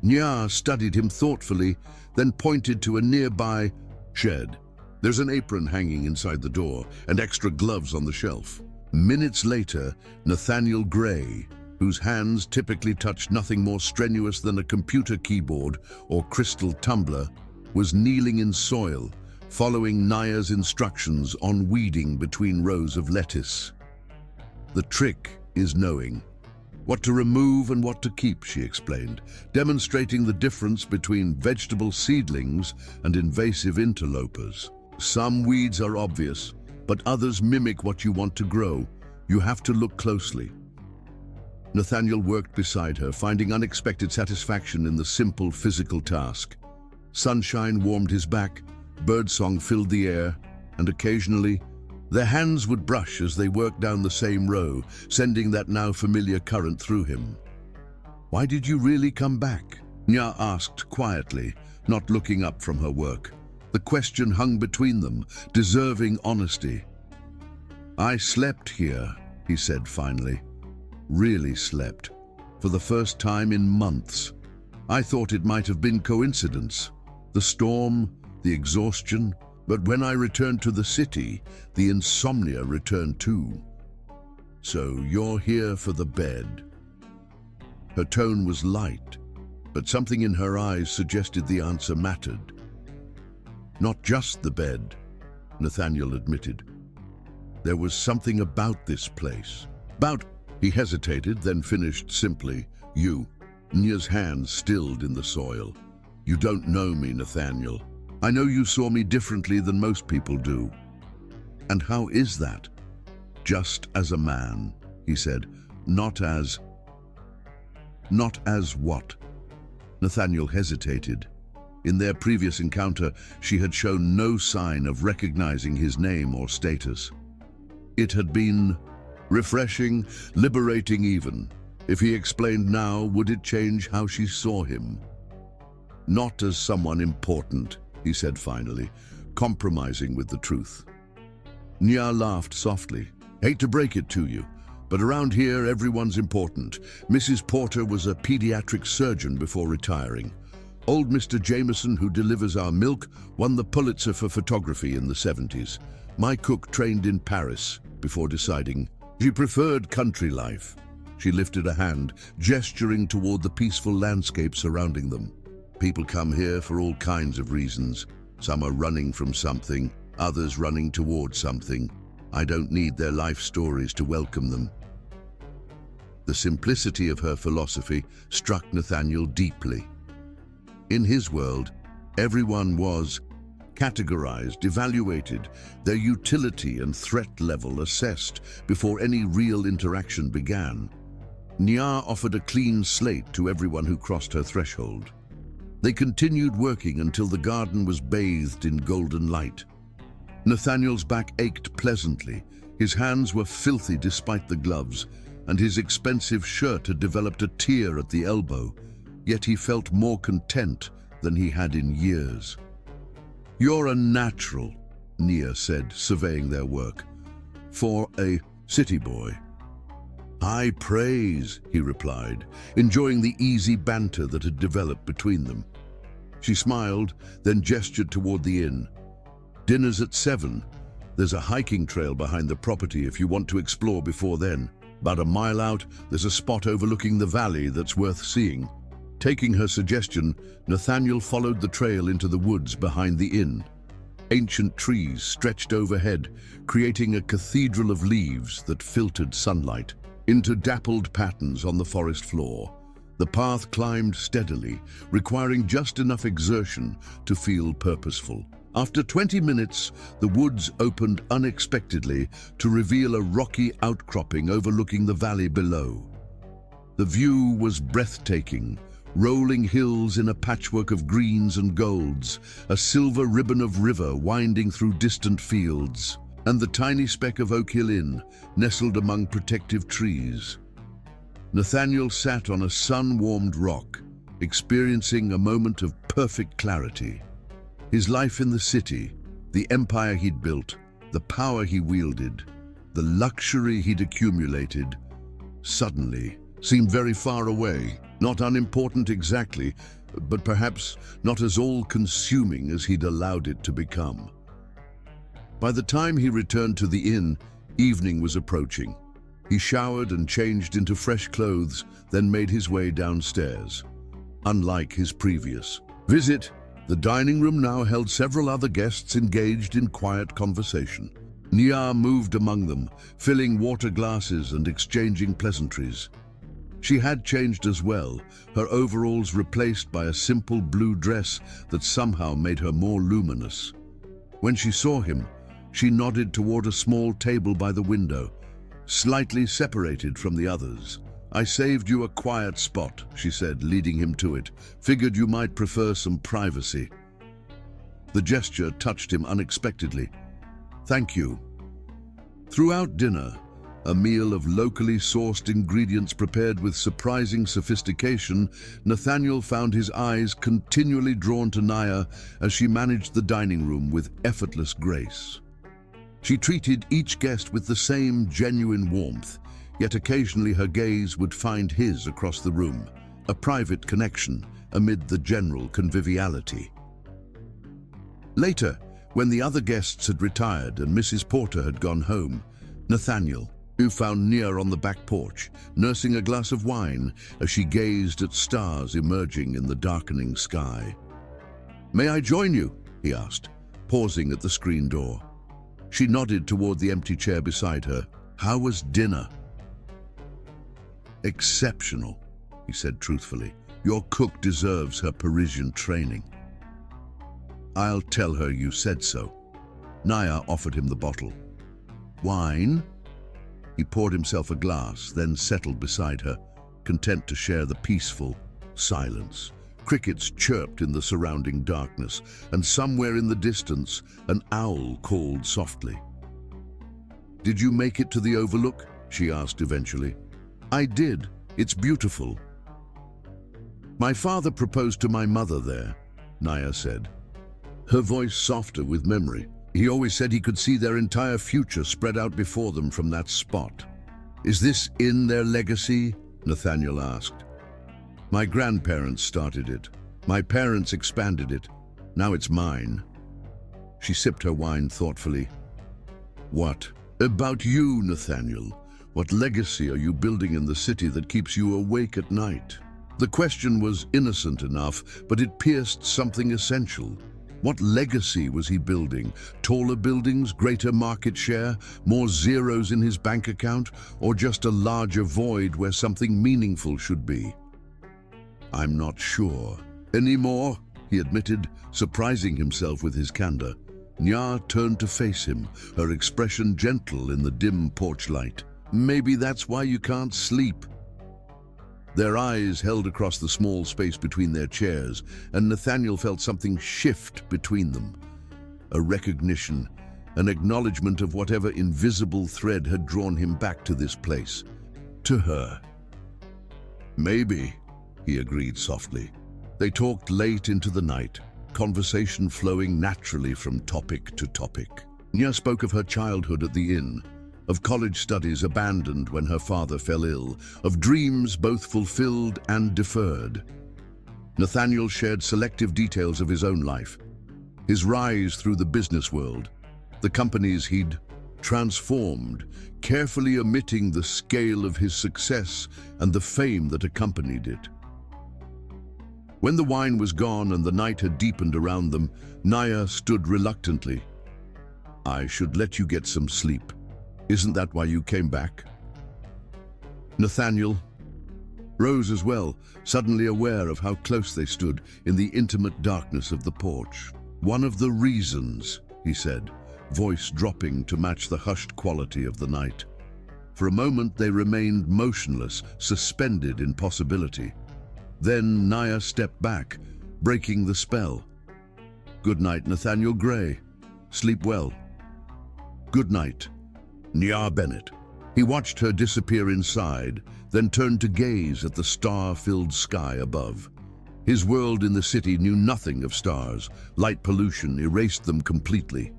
Nya studied him thoughtfully, then pointed to a nearby shed. "There's an apron hanging inside the door and extra gloves on the shelf." Minutes later, Nathaniel Gray, whose hands typically touched nothing more strenuous than a computer keyboard or crystal tumbler, was kneeling in soil, following Nya's instructions on weeding between rows of lettuce. "The trick is knowing what to remove and what to keep," she explained, demonstrating the difference between vegetable seedlings and invasive interlopers. "Some weeds are obvious, but others mimic what you want to grow. You have to look closely." Nathaniel worked beside her, finding unexpected satisfaction in the simple physical task. Sunshine warmed his back, birdsong filled the air, and occasionally, their hands would brush as they worked down the same row, sending that now familiar current through him. "Why did you really come back?" Nya asked quietly, not looking up from her work. The question hung between them, deserving honesty. "I slept here," he said finally. "Really slept. For the first time in months. I thought it might have been coincidence. The storm, the exhaustion, but when I returned to the city, the insomnia returned too." "So you're here for the bed." Her tone was light, but something in her eyes suggested the answer mattered. "Not just the bed," Nathaniel admitted. "There was something about this place. He hesitated, then finished simply, "You." Nya's hands stilled in the soil. "You don't know me, Nathaniel. I know you saw me differently than most people do." "And how is that?" Just as a man, he said, not as... Not as what? Nathaniel hesitated. In their previous encounter, she had shown no sign of recognizing his name or status. It had been refreshing, liberating even. If he explained now, would it change how she saw him? Not as someone important, he said finally, compromising with the truth. Nia laughed softly. Hate to break it to you, but around here everyone's important. Mrs. Porter was a pediatric surgeon before retiring. Old Mr. Jameson, who delivers our milk, won the Pulitzer for photography in the 70s. My cook trained in Paris before deciding she preferred country life. She lifted a hand, gesturing toward the peaceful landscape surrounding them. People come here for all kinds of reasons. Some are running from something, others running toward something. I don't need their life stories to welcome them. The simplicity of her philosophy struck Nathaniel deeply. In his world, everyone was categorized, evaluated, their utility and threat level assessed before any real interaction began. Nia offered a clean slate to everyone who crossed her threshold. They continued working until the garden was bathed in golden light. Nathaniel's back ached pleasantly. His hands were filthy despite the gloves, and his expensive shirt had developed a tear at the elbow, yet he felt more content than he had in years. You're a natural, Nia said, surveying their work. For a city boy. High praise, he replied, enjoying the easy banter that had developed between them. She smiled, then gestured toward the inn. Dinner's at 7. There's a hiking trail behind the property if you want to explore before then. About a mile out, there's a spot overlooking the valley that's worth seeing. Taking her suggestion, Nathaniel followed the trail into the woods behind the inn. Ancient trees stretched overhead, creating a cathedral of leaves that filtered sunlight into dappled patterns on the forest floor. The path climbed steadily, requiring just enough exertion to feel purposeful. After 20 minutes, the woods opened unexpectedly to reveal a rocky outcropping overlooking the valley below. The view was breathtaking, rolling hills in a patchwork of greens and golds, a silver ribbon of river winding through distant fields, and the tiny speck of Oak Hill Inn nestled among protective trees. Nathaniel sat on a sun-warmed rock, experiencing a moment of perfect clarity. His life in the city, the empire he'd built, the power he wielded, the luxury he'd accumulated, suddenly seemed very far away, not unimportant exactly, but perhaps not as all-consuming as he'd allowed it to become. By the time he returned to the inn, evening was approaching. He showered and changed into fresh clothes, then made his way downstairs. Unlike his previous visit, the dining room now held several other guests engaged in quiet conversation. Nia moved among them, filling water glasses and exchanging pleasantries. She had changed as well, her overalls replaced by a simple blue dress that somehow made her more luminous. When she saw him, she nodded toward a small table by the window, slightly separated from the others. I saved you a quiet spot, she said, leading him to it. Figured you might prefer some privacy. The gesture touched him unexpectedly. Thank you. Throughout dinner, a meal of locally sourced ingredients prepared with surprising sophistication, Nathaniel found his eyes continually drawn to Nia as she managed the dining room with effortless grace. She treated each guest with the same genuine warmth, yet occasionally her gaze would find his across the room, a private connection amid the general conviviality. Later, when the other guests had retired and Mrs. Porter had gone home, Nathaniel, who found Nia on the back porch, nursing a glass of wine as she gazed at stars emerging in the darkening sky. May I join you? He asked, pausing at the screen door. She nodded toward the empty chair beside her. How was dinner? Exceptional, he said truthfully. Your cook deserves her Parisian training. I'll tell her you said so. Nia offered him the bottle. Wine? He poured himself a glass, then settled beside her, content to share the peaceful silence. Crickets chirped in the surrounding darkness, and somewhere in the distance, an owl called softly. "Did you make it to the overlook?" she asked eventually. "I did. It's beautiful." "My father proposed to my mother there," Naya said, her voice softer with memory. "He always said he could see their entire future spread out before them from that spot." "Is this in their legacy?" Nathaniel asked. "My grandparents started it. My parents expanded it. Now it's mine." She sipped her wine thoughtfully. "What about you, Nathaniel? What legacy are you building in the city that keeps you awake at night?" The question was innocent enough, but it pierced something essential. What legacy was he building? Taller buildings, greater market share, more zeros in his bank account, or just a larger void where something meaningful should be? "I'm not sure anymore," he admitted, surprising himself with his candor. Nya turned to face him, her expression gentle in the dim porch light. "Maybe that's why you can't sleep." Their eyes held across the small space between their chairs, and Nathaniel felt something shift between them. A recognition, an acknowledgement of whatever invisible thread had drawn him back to this place, to her. "Maybe," he agreed softly. They talked late into the night, conversation flowing naturally from topic to topic. Nya spoke of her childhood at the inn, of college studies abandoned when her father fell ill, of dreams both fulfilled and deferred. Nathaniel shared selective details of his own life, his rise through the business world, the companies he'd transformed, carefully omitting the scale of his success and the fame that accompanied it. When the wine was gone and the night had deepened around them, Naya stood reluctantly. "I should let you get some sleep. Isn't that why you came back?" Nathaniel rose as well, suddenly aware of how close they stood in the intimate darkness of the porch. "One of the reasons," he said, voice dropping to match the hushed quality of the night. For a moment they remained motionless, suspended in possibility. Then Naya stepped back, breaking the spell. "Good night, Nathaniel Gray. Sleep well." "Good night, Nya Bennett." He watched her disappear inside, then turned to gaze at the star-filled sky above. His world in the city knew nothing of stars. Light pollution erased them completely.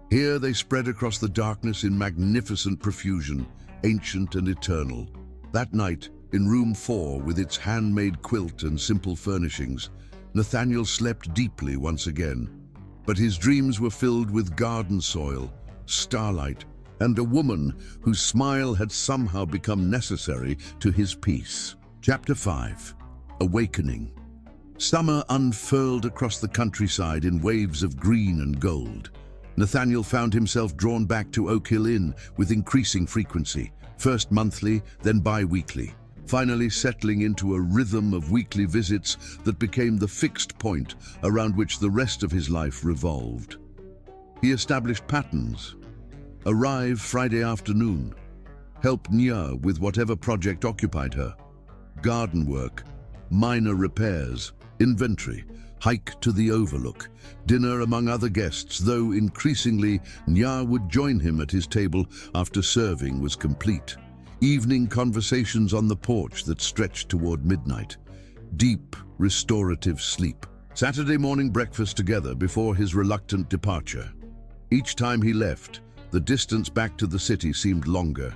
Here they spread across the darkness in magnificent profusion, ancient and eternal. That night, in room 4, with its handmade quilt and simple furnishings, Nathaniel slept deeply once again. But his dreams were filled with garden soil, starlight, and a woman whose smile had somehow become necessary to his peace. Chapter 5. Awakening. Summer unfurled across the countryside in waves of green and gold. Nathaniel found himself drawn back to Oak Hill Inn with increasing frequency, first monthly, then bi-weekly, finally settling into a rhythm of weekly visits that became the fixed point around which the rest of his life revolved. He established patterns. Arrive Friday afternoon. Help Nya with whatever project occupied her. Garden work, minor repairs, inventory, hike to the overlook, dinner among other guests, though increasingly Nya would join him at his table after serving was complete. Evening conversations on the porch that stretched toward midnight. Deep, restorative sleep. Saturday morning breakfast together before his reluctant departure. Each time he left, the distance back to the city seemed longer,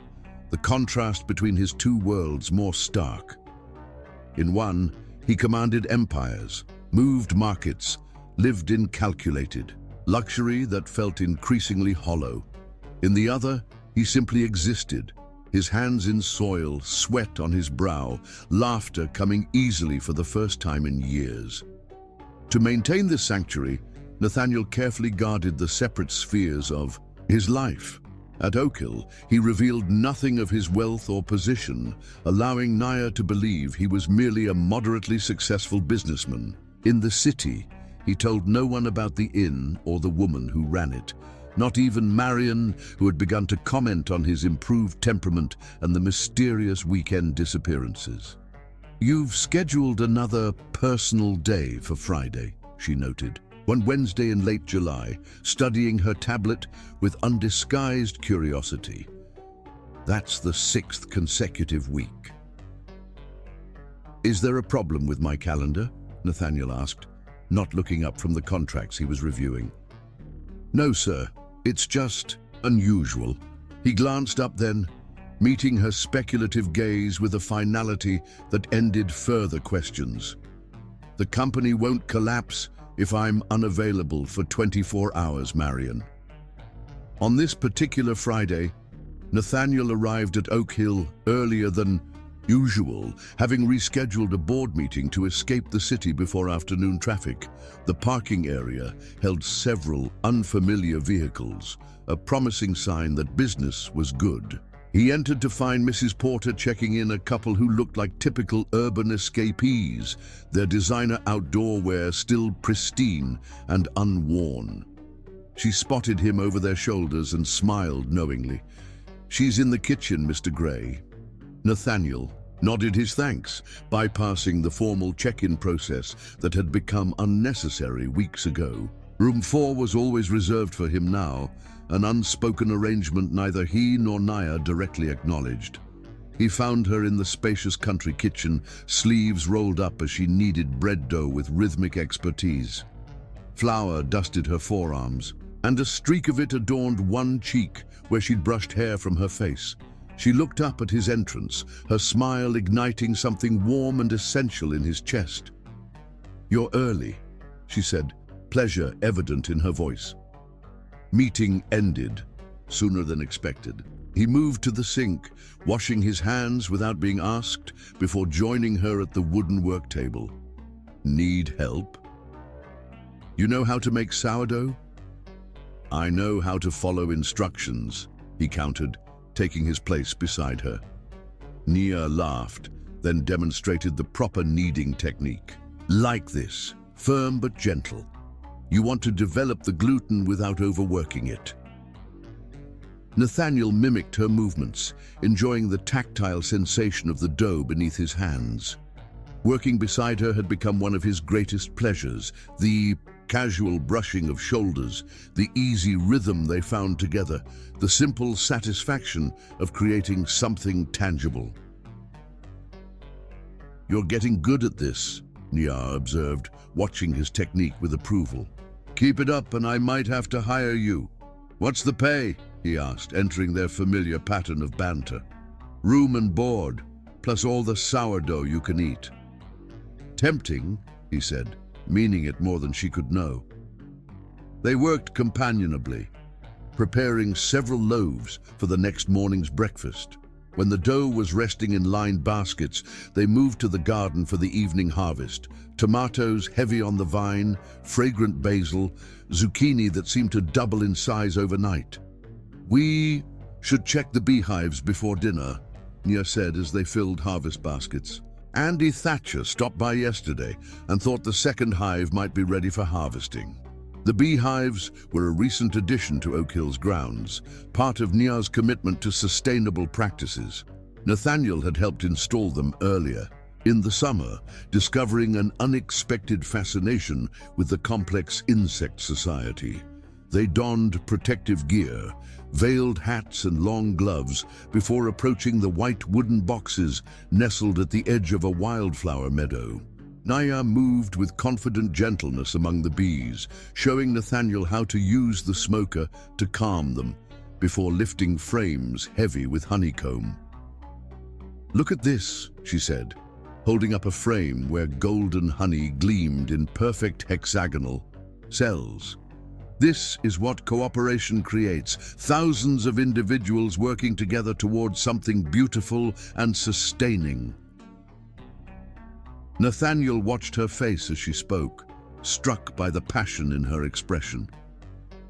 the contrast between his two worlds more stark. In one, he commanded empires, moved markets, lived in calculated luxury that felt increasingly hollow. In the other, he simply existed, his hands in soil, sweat on his brow, laughter coming easily for the first time in years. To maintain this sanctuary, Nathaniel carefully guarded the separate spheres of his life. At Oak Hill, he revealed nothing of his wealth or position, allowing Naya to believe he was merely a moderately successful businessman. In the city, he told no one about the inn or the woman who ran it, Not even Marion, who had begun to comment on his improved temperament and the mysterious weekend disappearances. "You've scheduled another personal day for Friday," she noted, one Wednesday in late July, studying her tablet with undisguised curiosity. "That's the 6th consecutive week." "Is there a problem with my calendar?" Nathaniel asked, not looking up from the contracts he was reviewing. "No, sir. It's just unusual." He glanced up then, meeting her speculative gaze with a finality that ended further questions. "The company won't collapse if I'm unavailable for 24 hours, Marion." On this particular Friday, Nathaniel arrived at Oak Hill earlier than usual, having rescheduled a board meeting to escape the city before afternoon traffic. The parking area held several unfamiliar vehicles, a promising sign that business was good. He entered to find Mrs. Porter checking in a couple who looked like typical urban escapees, their designer outdoor wear still pristine and unworn. She spotted him over their shoulders and smiled knowingly. "She's in the kitchen, Mr. Gray." Nathaniel nodded his thanks, bypassing the formal check-in process that had become unnecessary weeks ago. Room 4 was always reserved for him now, an unspoken arrangement neither he nor Naya directly acknowledged. He found her in the spacious country kitchen, sleeves rolled up as she kneaded bread dough with rhythmic expertise. Flour dusted her forearms, and a streak of it adorned one cheek where she'd brushed hair from her face. She looked up at his entrance, her smile igniting something warm and essential in his chest. "You're early," she said, pleasure evident in her voice. Meeting ended sooner than expected. He moved to the sink, washing his hands without being asked before joining her at the wooden work table. "Need help?" "You know how to make sourdough?" "I know how to follow instructions," he countered, taking his place beside her. Nia laughed, then demonstrated the proper kneading technique. "Like this, firm but gentle. You want to develop the gluten without overworking it." Nathaniel mimicked her movements, enjoying the tactile sensation of the dough beneath his hands. Working beside her had become one of his greatest pleasures, the casual brushing of shoulders, the easy rhythm they found together, the simple satisfaction of creating something tangible. "You're getting good at this," Nia observed, watching his technique with approval. "Keep it up and I might have to hire you." "What's the pay?" he asked, entering their familiar pattern of banter. "Room and board, plus all the sourdough you can eat." "Tempting," he said, meaning it more than she could know. They worked companionably, preparing several loaves for the next morning's breakfast. When the dough was resting in lined baskets, they moved to the garden for the evening harvest. Tomatoes heavy on the vine, fragrant basil, zucchini that seemed to double in size overnight. "We should check the beehives before dinner," Nia said as they filled harvest baskets. "Andy Thatcher stopped by yesterday and thought the second hive might be ready for harvesting." The beehives were a recent addition to Oak Hill's grounds, part of Nia's commitment to sustainable practices. Nathaniel had helped install them earlier, in the summer, discovering an unexpected fascination with the complex insect society. They donned protective gear, veiled hats and long gloves before approaching the white wooden boxes nestled at the edge of a wildflower meadow. Naya moved with confident gentleness among the bees, showing Nathaniel how to use the smoker to calm them before lifting frames heavy with honeycomb. "Look at this," she said, holding up a frame where golden honey gleamed in perfect hexagonal cells. "This is what cooperation creates, thousands of individuals working together towards something beautiful and sustaining." Nathaniel watched her face as she spoke, struck by the passion in her expression.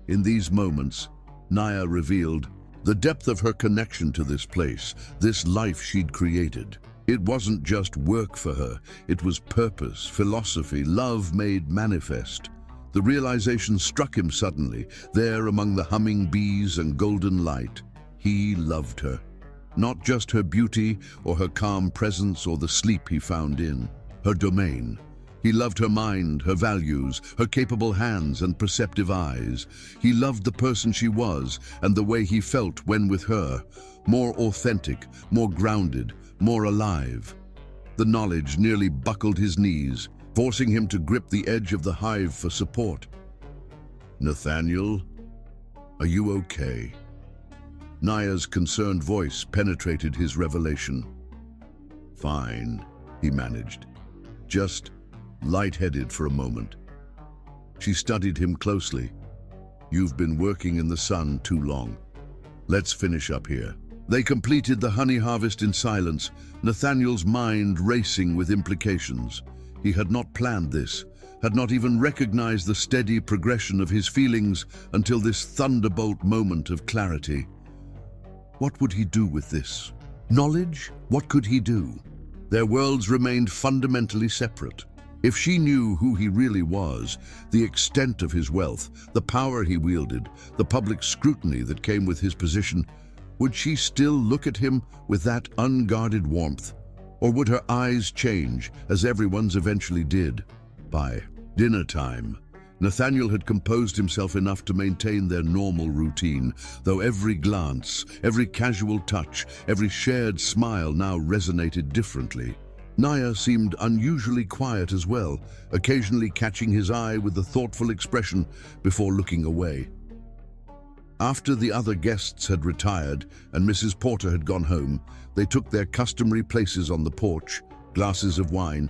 In these moments, Naya revealed the depth of her connection to this place, this life she'd created. It wasn't just work for her, it was purpose, philosophy, love made manifest. The realization struck him suddenly, there among the humming bees and golden light. He loved her. Not just her beauty or her calm presence or the sleep he found in her domain. He loved her mind, her values, her capable hands and perceptive eyes. He loved the person she was and the way he felt when with her. More authentic, more grounded, more alive. The knowledge nearly buckled his knees, forcing him to grip the edge of the hive for support. "Nathaniel, are you okay?" Naya's concerned voice penetrated his revelation. "Fine," he managed, just lightheaded for a moment. She studied him closely. "You've been working in the sun too long. Let's finish up here." They completed the honey harvest in silence, Nathaniel's mind racing with implications. He had not planned this, had not even recognized the steady progression of his feelings until this thunderbolt moment of clarity. What would he do with this? Knowledge? What could he do? Their worlds remained fundamentally separate. If she knew who he really was, the extent of his wealth, the power he wielded, the public scrutiny that came with his position, would she still look at him with that unguarded warmth? Or would her eyes change, as everyone's eventually did? By dinner time, Nathaniel had composed himself enough to maintain their normal routine, though every glance, every casual touch, every shared smile now resonated differently. Naya seemed unusually quiet as well, occasionally catching his eye with a thoughtful expression before looking away. After the other guests had retired and Mrs. Porter had gone home, they took their customary places on the porch, glasses of wine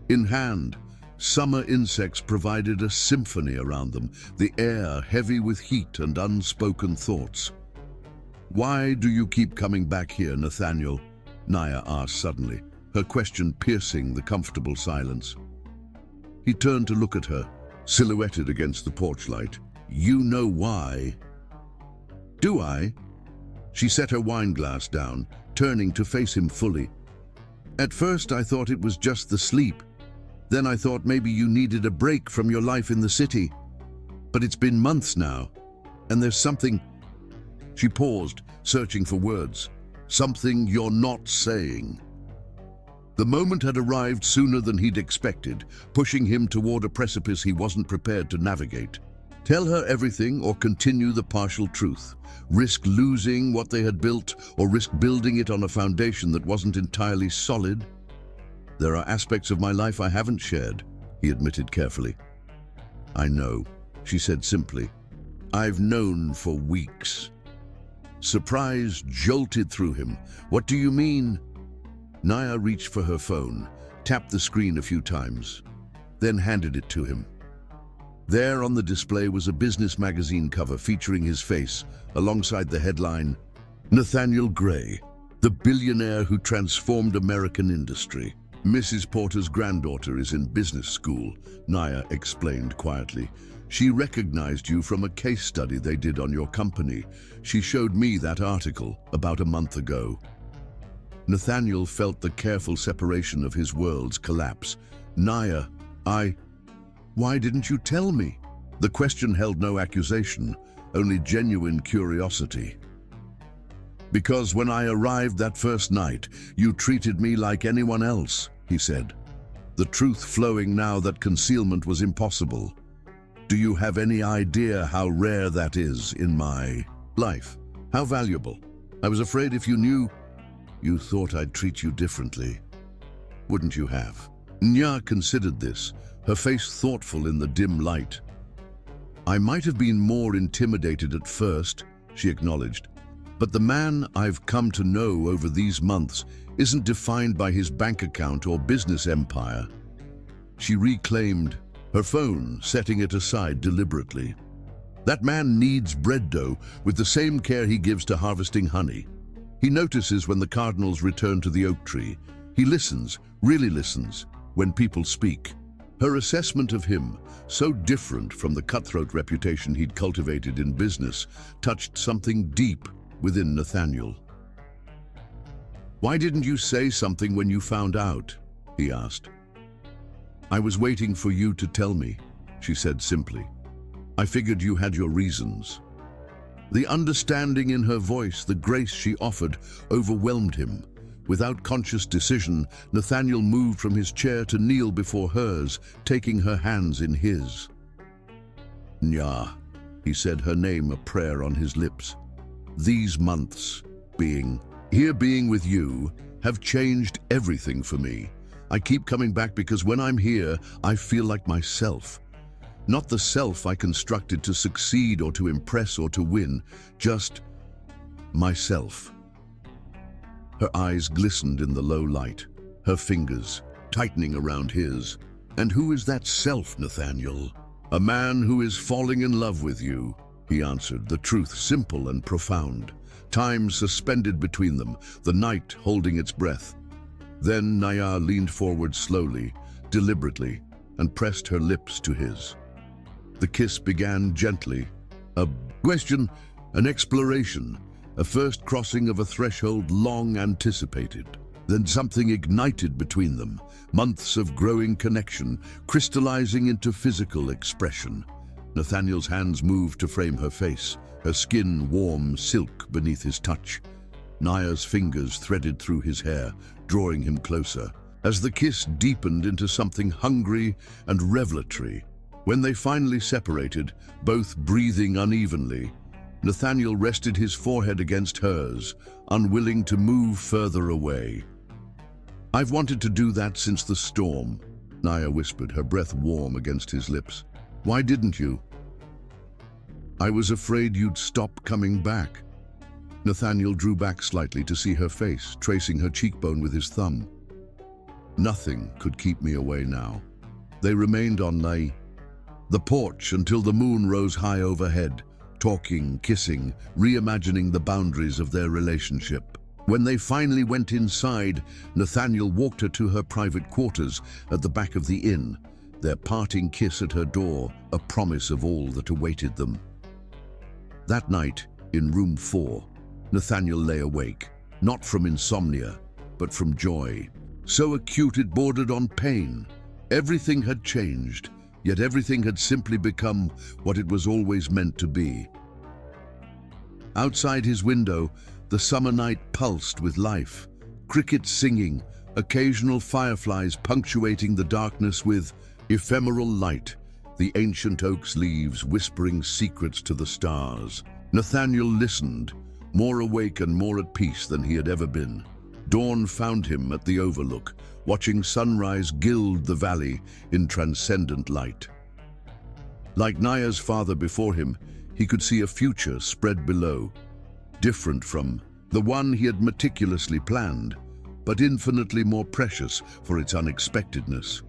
in hand. Summer insects provided a symphony around them, the air heavy with heat and unspoken thoughts. "Why do you keep coming back here, Nathaniel?" Naya asked suddenly, her question piercing the comfortable silence. He turned to look at her, silhouetted against the porch light. "You know why." "Do I?" She set her wine glass down, turning to face him fully. "At first I thought it was just the sleep. Then I thought maybe you needed a break from your life in the city. But it's been months now, and there's something—" She paused, searching for words. "Something you're not saying." The moment had arrived sooner than he'd expected, pushing him toward a precipice he wasn't prepared to navigate. Tell her everything or continue the partial truth. Risk losing what they had built or risk building it on a foundation that wasn't entirely solid. "There are aspects of my life I haven't shared," he admitted carefully. "I know," she said simply. "I've known for weeks." Surprise jolted through him. "What do you mean?" Naya reached for her phone, tapped the screen a few times, then handed it to him. There on the display was a business magazine cover featuring his face, alongside the headline, "Nathaniel Gray, the billionaire who transformed American industry." "Mrs. Porter's granddaughter is in business school," Naya explained quietly. "She recognized you from a case study they did on your company. She showed me that article about a month ago." Nathaniel felt the careful separation of his worlds collapse. "Naya, why didn't you tell me?" The question held no accusation, only genuine curiosity. "Because when I arrived that first night, you treated me like anyone else," he said, the truth flowing now that concealment was impossible. "Do you have any idea how rare that is in my life? How valuable? I was afraid if you knew, you thought I'd treat you differently. Wouldn't you have?" Nya considered this, her face thoughtful in the dim light. "I might have been more intimidated at first," she acknowledged. "But the man I've come to know over these months isn't defined by his bank account or business empire." She reclaimed her phone, setting it aside deliberately. "That man needs bread dough with the same care he gives to harvesting honey. He notices when the cardinals return to the oak tree. He listens, really listens, when people speak." Her assessment of him, so different from the cutthroat reputation he'd cultivated in business, touched something deep within Nathaniel. "Why didn't you say something when you found out?" he asked. "I was waiting for you to tell me." she said simply. "I figured you had your reasons." The understanding in her voice, the grace she offered, overwhelmed him. Without conscious decision, Nathaniel moved from his chair to kneel before hers, taking her hands in his. "Nya," he said, her name a prayer on his lips. "These months, being with you, have changed everything for me. I keep coming back because when I'm here, I feel like myself. Not the self I constructed to succeed or to impress or to win, just myself." Her eyes glistened in the low light, her fingers tightening around his. "And who is that self, Nathaniel?" "A man who is falling in love with you," he answered, the truth simple and profound. Time suspended between them, the night holding its breath. Then Naya leaned forward slowly, deliberately, and pressed her lips to his. The kiss began gently. A question, an exploration, a first crossing of a threshold long anticipated. Then something ignited between them, months of growing connection, crystallizing into physical expression. Nathaniel's hands moved to frame her face, her skin warm silk beneath his touch. Naya's fingers threaded through his hair, drawing him closer, as the kiss deepened into something hungry and revelatory. When they finally separated, both breathing unevenly, Nathaniel rested his forehead against hers, unwilling to move further away. "I've wanted to do that since the storm," Naya whispered, her breath warm against his lips. "Why didn't you?" "I was afraid you'd stop coming back." Nathaniel drew back slightly to see her face, tracing her cheekbone with his thumb. "Nothing could keep me away now." They remained on the porch until the moon rose high overhead, talking, kissing, reimagining the boundaries of their relationship. When they finally went inside, Nathaniel walked her to her private quarters at the back of the inn, their parting kiss at her door, a promise of all that awaited them. That night, in room 4, Nathaniel lay awake, not from insomnia, but from joy. So acute it bordered on pain. Everything had changed, yet everything had simply become what it was always meant to be. Outside his window, the summer night pulsed with life, crickets singing, occasional fireflies punctuating the darkness with ephemeral light, the ancient oak's leaves whispering secrets to the stars. Nathaniel listened, more awake and more at peace than he had ever been. Dawn found him at the overlook, watching sunrise gild the valley in transcendent light. Like Naya's father before him, he could see a future spread below, different from the one he had meticulously planned, but infinitely more precious for its unexpectedness.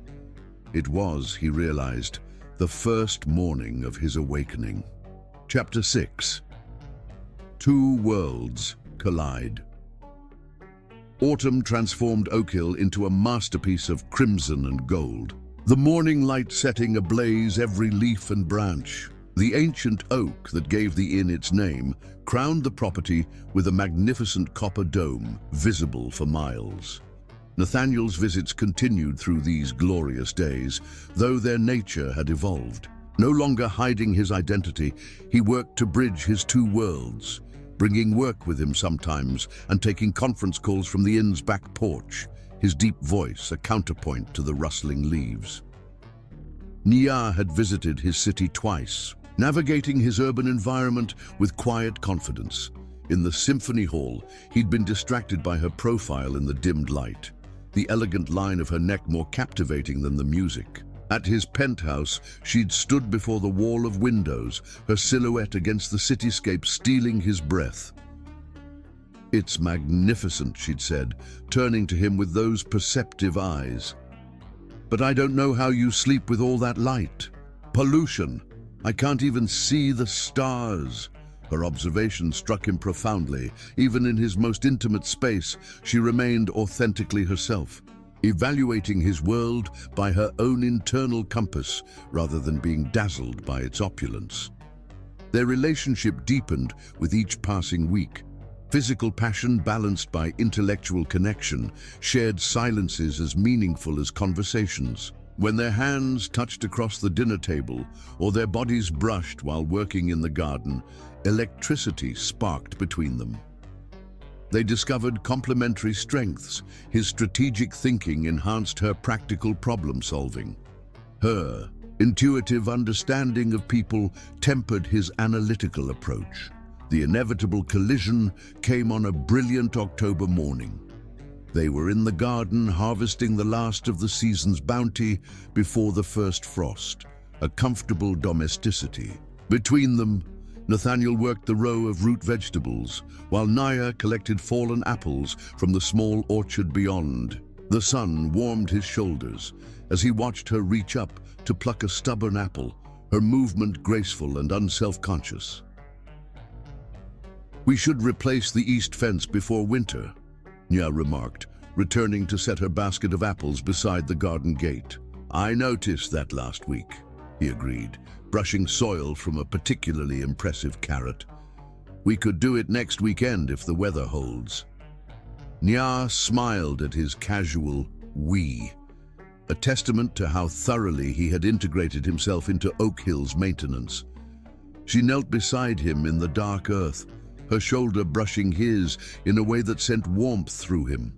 It was, he realized, the first morning of his awakening. Chapter 6. Two worlds collide. Autumn transformed Oak Hill into a masterpiece of crimson and gold. The morning light setting ablaze every leaf and branch. The ancient oak that gave the inn its name crowned the property with a magnificent copper dome visible for miles. Nathaniel's visits continued through these glorious days, though their nature had evolved. No longer hiding his identity, he worked to bridge his two worlds, bringing work with him sometimes and taking conference calls from the inn's back porch, his deep voice a counterpoint to the rustling leaves. Nia had visited his city twice, navigating his urban environment with quiet confidence. In the symphony hall, he'd been distracted by her profile in the dimmed light, the elegant line of her neck more captivating than the music. At his penthouse, she'd stood before the wall of windows, her silhouette against the cityscape stealing his breath. "It's magnificent," she'd said, turning to him with those perceptive eyes. "But I don't know how you sleep with all that light. Pollution. I can't even see the stars." Her observation struck him profoundly. Even in his most intimate space, she remained authentically herself, evaluating his world by her own internal compass rather than being dazzled by its opulence. Their relationship deepened with each passing week. Physical passion balanced by intellectual connection, shared silences as meaningful as conversations. When their hands touched across the dinner table or their bodies brushed while working in the garden, electricity sparked between them. They discovered complementary strengths. His strategic thinking enhanced her practical problem-solving. Her intuitive understanding of people tempered his analytical approach. The inevitable collision came on a brilliant October morning. They were in the garden harvesting the last of the season's bounty before the first frost, a comfortable domesticity. Between them, Nathaniel worked the row of root vegetables, while Naya collected fallen apples from the small orchard beyond. The sun warmed his shoulders as he watched her reach up to pluck a stubborn apple, her movement graceful and unself-conscious. "We should replace the east fence before winter," Nya remarked, returning to set her basket of apples beside the garden gate. "I noticed that last week," he agreed, brushing soil from a particularly impressive carrot. "We could do it next weekend if the weather holds." Nya smiled at his casual "we," a testament to how thoroughly he had integrated himself into Oak Hill's maintenance. She knelt beside him in the dark earth, her shoulder brushing his in a way that sent warmth through him.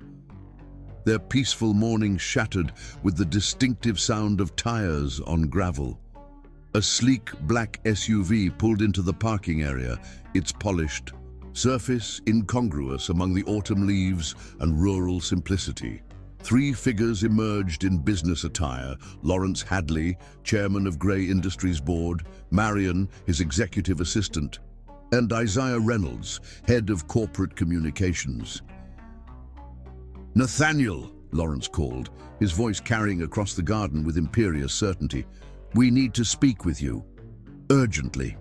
Their peaceful morning shattered with the distinctive sound of tires on gravel. A sleek black SUV pulled into the parking area, its polished surface incongruous among the autumn leaves and rural simplicity. Three figures emerged in business attire: Lawrence Hadley, chairman of Gray Industries Board, Marion, his executive assistant, and Isaiah Reynolds, head of corporate communications. "Nathaniel," Lawrence called, his voice carrying across the garden with imperious certainty. "We need to speak with you. Urgently."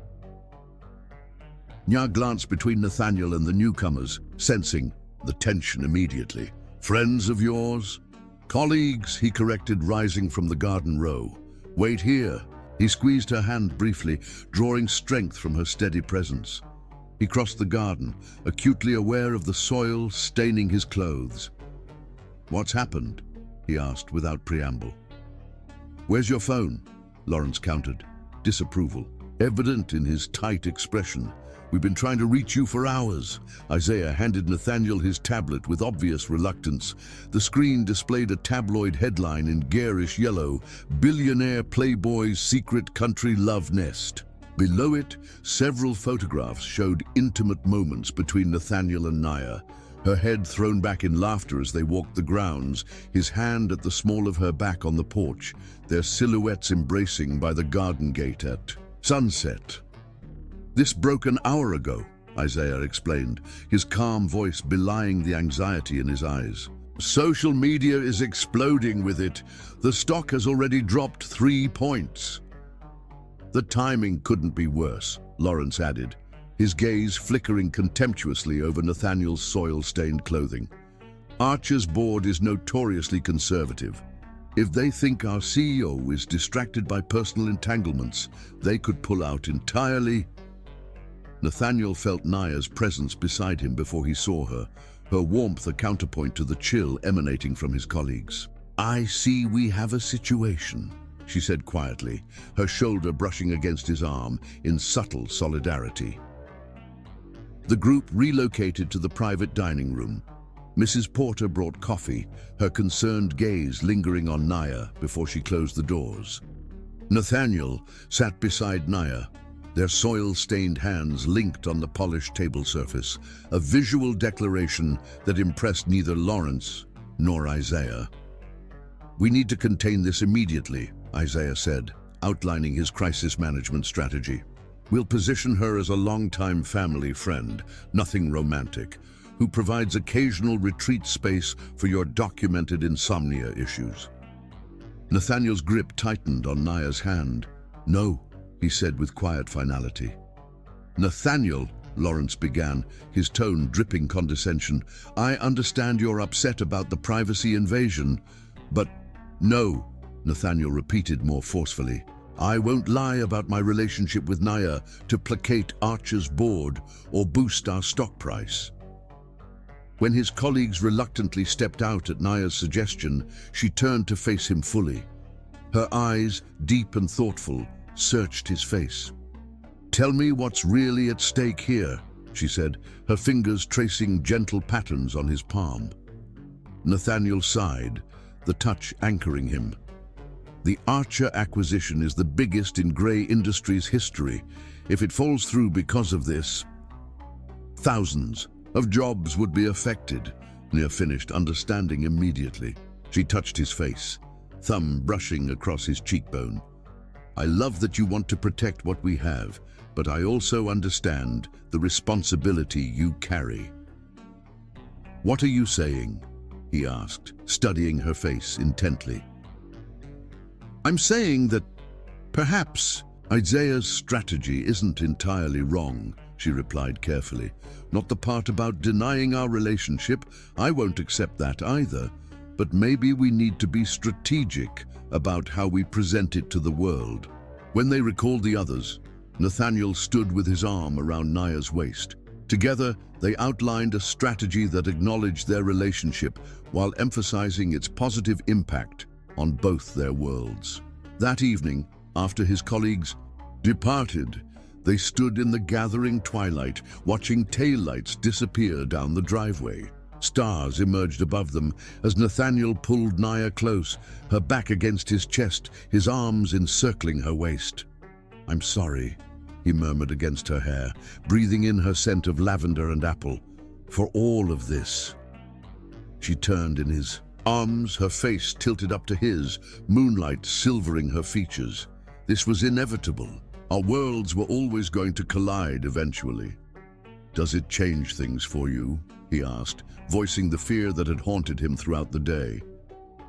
Nya glanced between Nathaniel and the newcomers, sensing the tension immediately. "Friends of yours?" "Colleagues," he corrected, rising from the garden row. "Wait here." He squeezed her hand briefly, drawing strength from her steady presence. He crossed the garden, acutely aware of the soil staining his clothes. "What's happened?" he asked without preamble. "Where's your phone?" Lawrence countered, disapproval evident in his tight expression. "We've been trying to reach you for hours." Isaiah handed Nathaniel his tablet with obvious reluctance. The screen displayed a tabloid headline in garish yellow: "Billionaire Playboy's Secret Country Love Nest." Below it, several photographs showed intimate moments between Nathaniel and Naya, her head thrown back in laughter as they walked the grounds, his hand at the small of her back on the porch, their silhouettes embracing by the garden gate at sunset. "This broke an hour ago," Isaiah explained, his calm voice belying the anxiety in his eyes. "Social media is exploding with it. The stock has already dropped 3 points." "The timing couldn't be worse," Lawrence added, his gaze flickering contemptuously over Nathaniel's soil-stained clothing. "Archer's board is notoriously conservative. If they think our CEO is distracted by personal entanglements, they could pull out entirely." Nathaniel felt Naya's presence beside him before he saw her, her warmth a counterpoint to the chill emanating from his colleagues. "I see we have a situation," she said quietly, her shoulder brushing against his arm in subtle solidarity. The group relocated to the private dining room. Mrs. Porter brought coffee, her concerned gaze lingering on Naya before she closed the doors. Nathaniel sat beside Naya, their soil-stained hands linked on the polished table surface, a visual declaration that impressed neither Lawrence nor Isaiah. "We need to contain this immediately," Isaiah said, outlining his crisis management strategy. "We'll position her as a longtime family friend, nothing romantic, who provides occasional retreat space for your documented insomnia issues." Nathaniel's grip tightened on Naya's hand. "No," he said with quiet finality. "Nathaniel," Lawrence began, his tone dripping condescension, "I understand you're upset about the privacy invasion, but—" "No," Nathaniel repeated more forcefully. "I won't lie about my relationship with Naya to placate Archer's board or boost our stock price." When his colleagues reluctantly stepped out at Naya's suggestion, she turned to face him fully. Her eyes, deep and thoughtful, searched his face. "Tell me what's really at stake here," she said, her fingers tracing gentle patterns on his palm. Nathaniel sighed, the touch anchoring him. "The Archer acquisition is the biggest in Grey Industries' history. If it falls through because of this, thousands of jobs would be affected." Nia finished, understanding immediately. She touched his face, thumb brushing across his cheekbone. "I love that you want to protect what we have, but I also understand the responsibility you carry." "What are you saying?" he asked, studying her face intently. "I'm saying that perhaps Isaiah's strategy isn't entirely wrong," she replied carefully. "Not the part about denying our relationship. I won't accept that either. But maybe we need to be strategic about how we present it to the world." When they recalled the others, Nathaniel stood with his arm around Nia's waist. Together, they outlined a strategy that acknowledged their relationship while emphasizing its positive impact on both their worlds. That evening, after his colleagues departed, they stood in the gathering twilight, watching taillights disappear down the driveway. Stars emerged above them as Nathaniel pulled Nia close, her back against his chest, his arms encircling her waist. "I'm sorry," he murmured against her hair, breathing in her scent of lavender and apple, "for all of this." She turned in his arms, her face tilted up to his, moonlight silvering her features. This was inevitable. Our worlds were always going to collide eventually. "Does it change things for you?" he asked, voicing the fear that had haunted him throughout the day.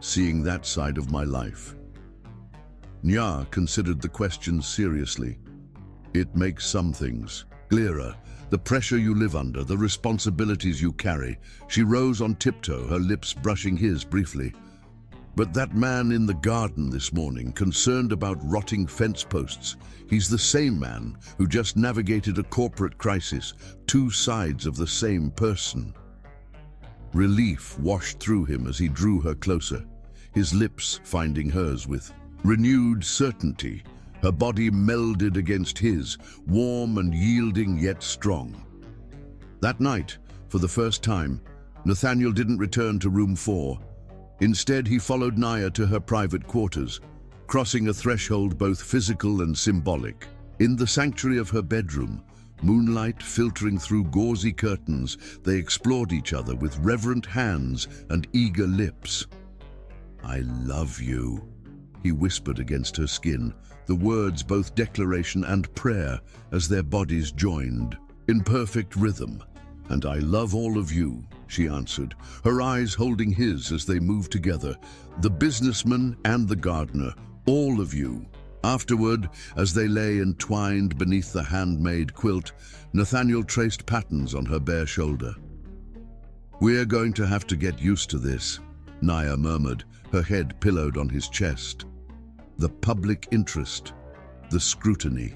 "Seeing that side of my life?" Nya considered the question seriously. "It makes some things clearer. The pressure you live under, the responsibilities you carry." She rose on tiptoe, her lips brushing his briefly. "But that man in the garden this morning, concerned about rotting fence posts, he's the same man who just navigated a corporate crisis, two sides of the same person." Relief washed through him as he drew her closer, his lips finding hers with renewed certainty. Her body melded against his, warm and yielding yet strong. That night, for the first time, Nathaniel didn't return to room 4. Instead, he followed Nia to her private quarters, crossing a threshold both physical and symbolic. In the sanctuary of her bedroom, moonlight filtering through gauzy curtains, they explored each other with reverent hands and eager lips. "I love you," he whispered against her skin, the words both declaration and prayer as their bodies joined, in perfect rhythm. "And I love all of you," she answered, her eyes holding his as they moved together. "The businessman and the gardener, all of you." Afterward, as they lay entwined beneath the handmade quilt, Nathaniel traced patterns on her bare shoulder. "We're going to have to get used to this," Nia murmured, her head pillowed on his chest. "The public interest, the scrutiny.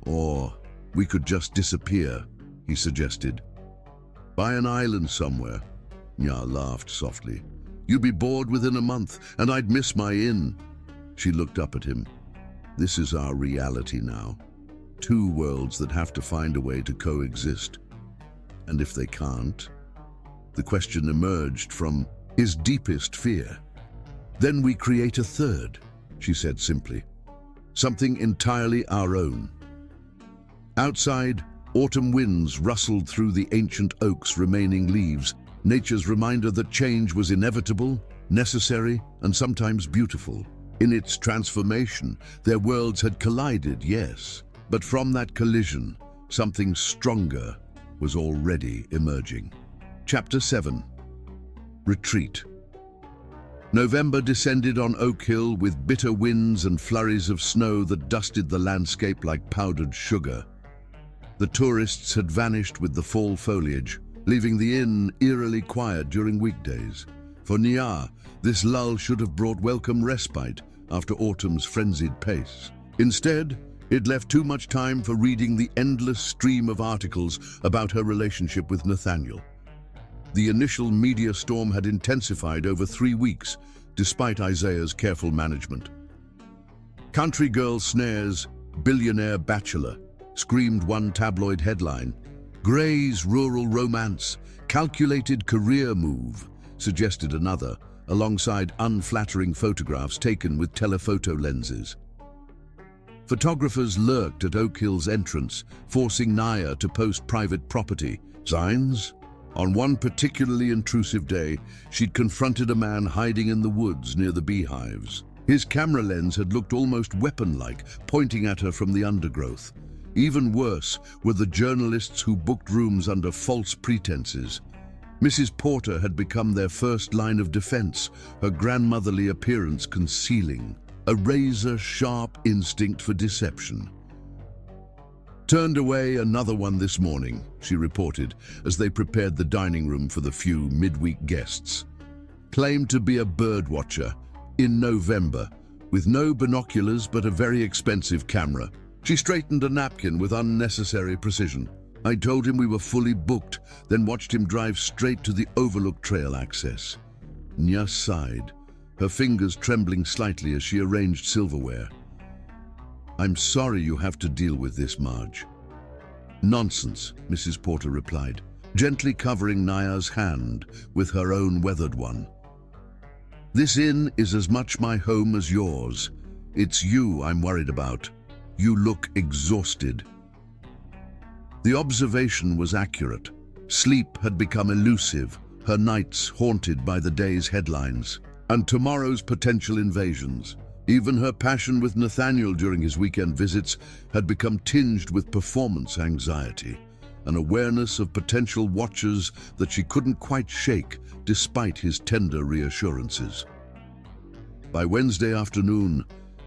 Or we could just disappear," he suggested. "Buy an island somewhere." Nya laughed softly. "You'd be bored within a month, and I'd miss my inn." She looked up at him. "This is our reality now. Two worlds that have to find a way to coexist. And if they can't?" The question emerged from his deepest fear. "Then we create a third," she said simply. "Something entirely our own." Outside, autumn winds rustled through the ancient oak's remaining leaves, nature's reminder that change was inevitable, necessary, and sometimes beautiful. In its transformation, their worlds had collided, yes, but from that collision, something stronger was already emerging. Chapter 7. Retreat. November descended on Oak Hill with bitter winds and flurries of snow that dusted the landscape like powdered sugar. The tourists had vanished with the fall foliage, leaving the inn eerily quiet during weekdays. For Nia, this lull should have brought welcome respite after autumn's frenzied pace. Instead, it left too much time for reading the endless stream of articles about her relationship with Nathaniel. The initial media storm had intensified over 3 weeks, despite Isaiah's careful management. "Country girl snares billionaire bachelor," screamed one tabloid headline. "Gray's rural romance, calculated career move," suggested another, alongside unflattering photographs taken with telephoto lenses. Photographers lurked at Oak Hill's entrance, forcing Naya to post private property signs. On one particularly intrusive day, she'd confronted a man hiding in the woods near the beehives. His camera lens had looked almost weapon-like, pointing at her from the undergrowth. Even worse were the journalists who booked rooms under false pretenses. Mrs. Porter had become their first line of defense, her grandmotherly appearance concealing a razor-sharp instinct for deception. "Turned away another one this morning," she reported as they prepared the dining room for the few midweek guests. "Claimed to be a bird watcher in November, with no binoculars but a very expensive camera. She straightened a napkin with unnecessary precision. I told him we were fully booked, then watched him drive straight to the Overlook Trail access." Nya sighed, her fingers trembling slightly as she arranged silverware. "I'm sorry you have to deal with this, Marge." "Nonsense," Mrs. Porter replied, gently covering Naya's hand with her own weathered one. "This inn is as much my home as yours. It's you I'm worried about. You look exhausted." The observation was accurate. Sleep had become elusive, her nights haunted by the day's headlines and tomorrow's potential invasions. Even her passion with Nathaniel during his weekend visits had become tinged with performance anxiety, an awareness of potential watchers that she couldn't quite shake despite his tender reassurances. By Wednesday afternoon,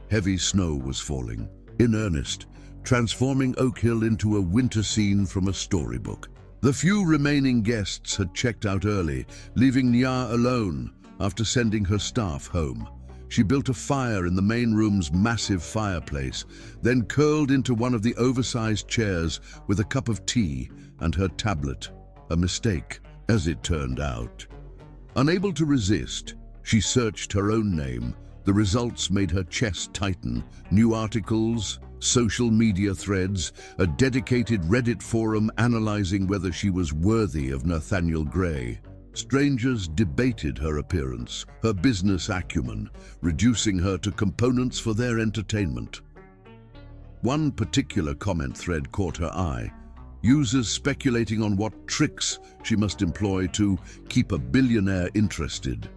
heavy snow was falling, in earnest, transforming Oak Hill into a winter scene from a storybook. The few remaining guests had checked out early, leaving Nya alone after sending her staff home. She built a fire in the main room's massive fireplace, then curled into one of the oversized chairs with a cup of tea and her tablet. A mistake, as it turned out. Unable to resist, she searched her own name. The results made her chest tighten. New articles, social media threads, a dedicated Reddit forum analyzing whether she was worthy of Nathaniel Gray. Strangers debated her appearance, her business acumen, reducing her to components for their entertainment. One particular comment thread caught her eye, users speculating on what tricks she must employ to keep a billionaire interested.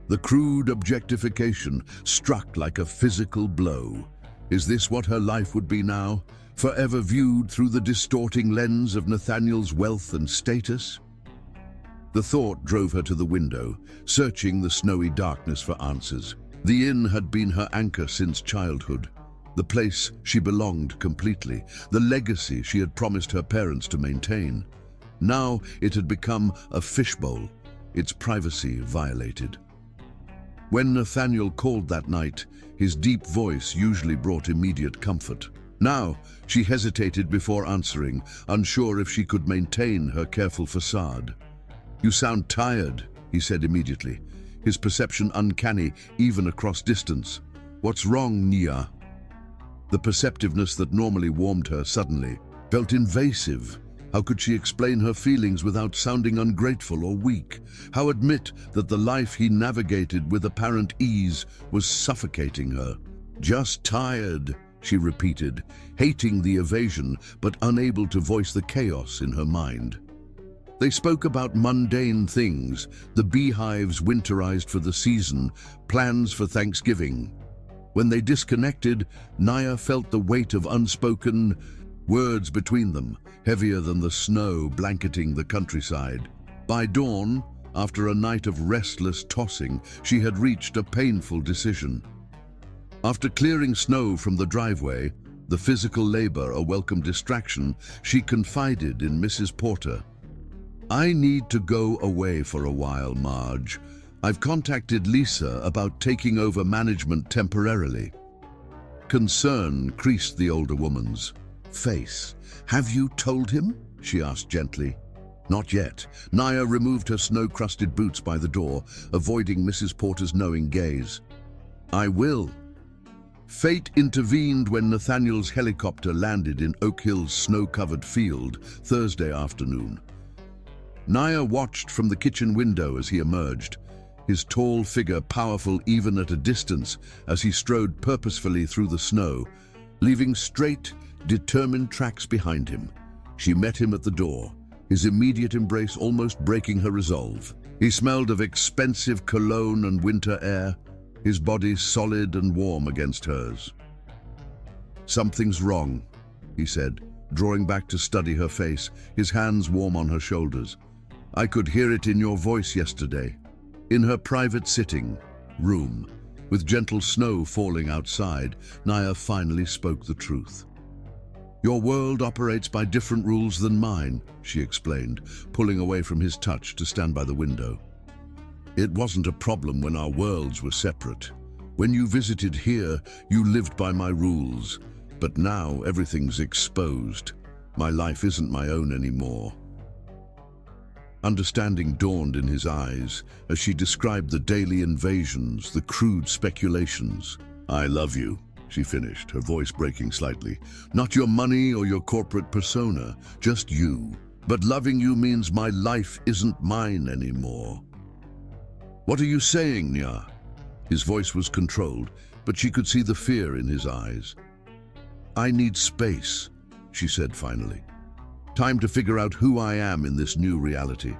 The crude objectification struck like a physical blow. Is this what her life would be now, forever viewed through the distorting lens of Nathaniel's wealth and status? The thought drove her to the window, searching the snowy darkness for answers. The inn had been her anchor since childhood, the place she belonged completely, the legacy she had promised her parents to maintain. Now it had become a fishbowl, its privacy violated. When Nathaniel called that night, his deep voice usually brought immediate comfort. Now she hesitated before answering, unsure if she could maintain her careful facade. "You sound tired," he said immediately, his perception uncanny even across distance. "What's wrong, Nya?" The perceptiveness that normally warmed her suddenly felt invasive. How could she explain her feelings without sounding ungrateful or weak? How admit that the life he navigated with apparent ease was suffocating her? "Just tired," she repeated, hating the evasion but unable to voice the chaos in her mind. They spoke about mundane things, the beehives winterized for the season, plans for Thanksgiving. When they disconnected, Naya felt the weight of unspoken words between them, heavier than the snow blanketing the countryside. By dawn, after a night of restless tossing, she had reached a painful decision. After clearing snow from the driveway, the physical labor a welcome distraction, she confided in Mrs. Porter. "I need to go away for a while, Marge. I've contacted Lisa about taking over management temporarily." Concern creased the older woman's face. "Have you told him?" she asked gently. Not yet. Naya removed her snow-crusted boots by the door, avoiding Mrs. Porter's knowing gaze. I will. Fate intervened when Nathaniel's helicopter landed in Oak Hill's snow-covered field Thursday afternoon. Naya watched from the kitchen window as he emerged, his tall figure powerful even at a distance as he strode purposefully through the snow, leaving straight, determined tracks behind him. She met him at the door, his immediate embrace almost breaking her resolve. He smelled of expensive cologne and winter air, his body solid and warm against hers. Something's wrong, he said, drawing back to study her face, his hands warm on her shoulders. I could hear it in your voice yesterday. In her private sitting room, with gentle snow falling outside, Naya finally spoke the truth. Your world operates by different rules than mine, she explained, pulling away from his touch to stand by the window. It wasn't a problem when our worlds were separate. When you visited here, you lived by my rules. But now everything's exposed. My life isn't my own anymore. Understanding dawned in his eyes as she described the daily invasions, the crude speculations. I love you, she finished, her voice breaking slightly. Not your money or your corporate persona, just you. But loving you means my life isn't mine anymore. What are you saying, Nya? His voice was controlled, but she could see the fear in his eyes. I need space, she said finally. Time to figure out who I am in this new reality.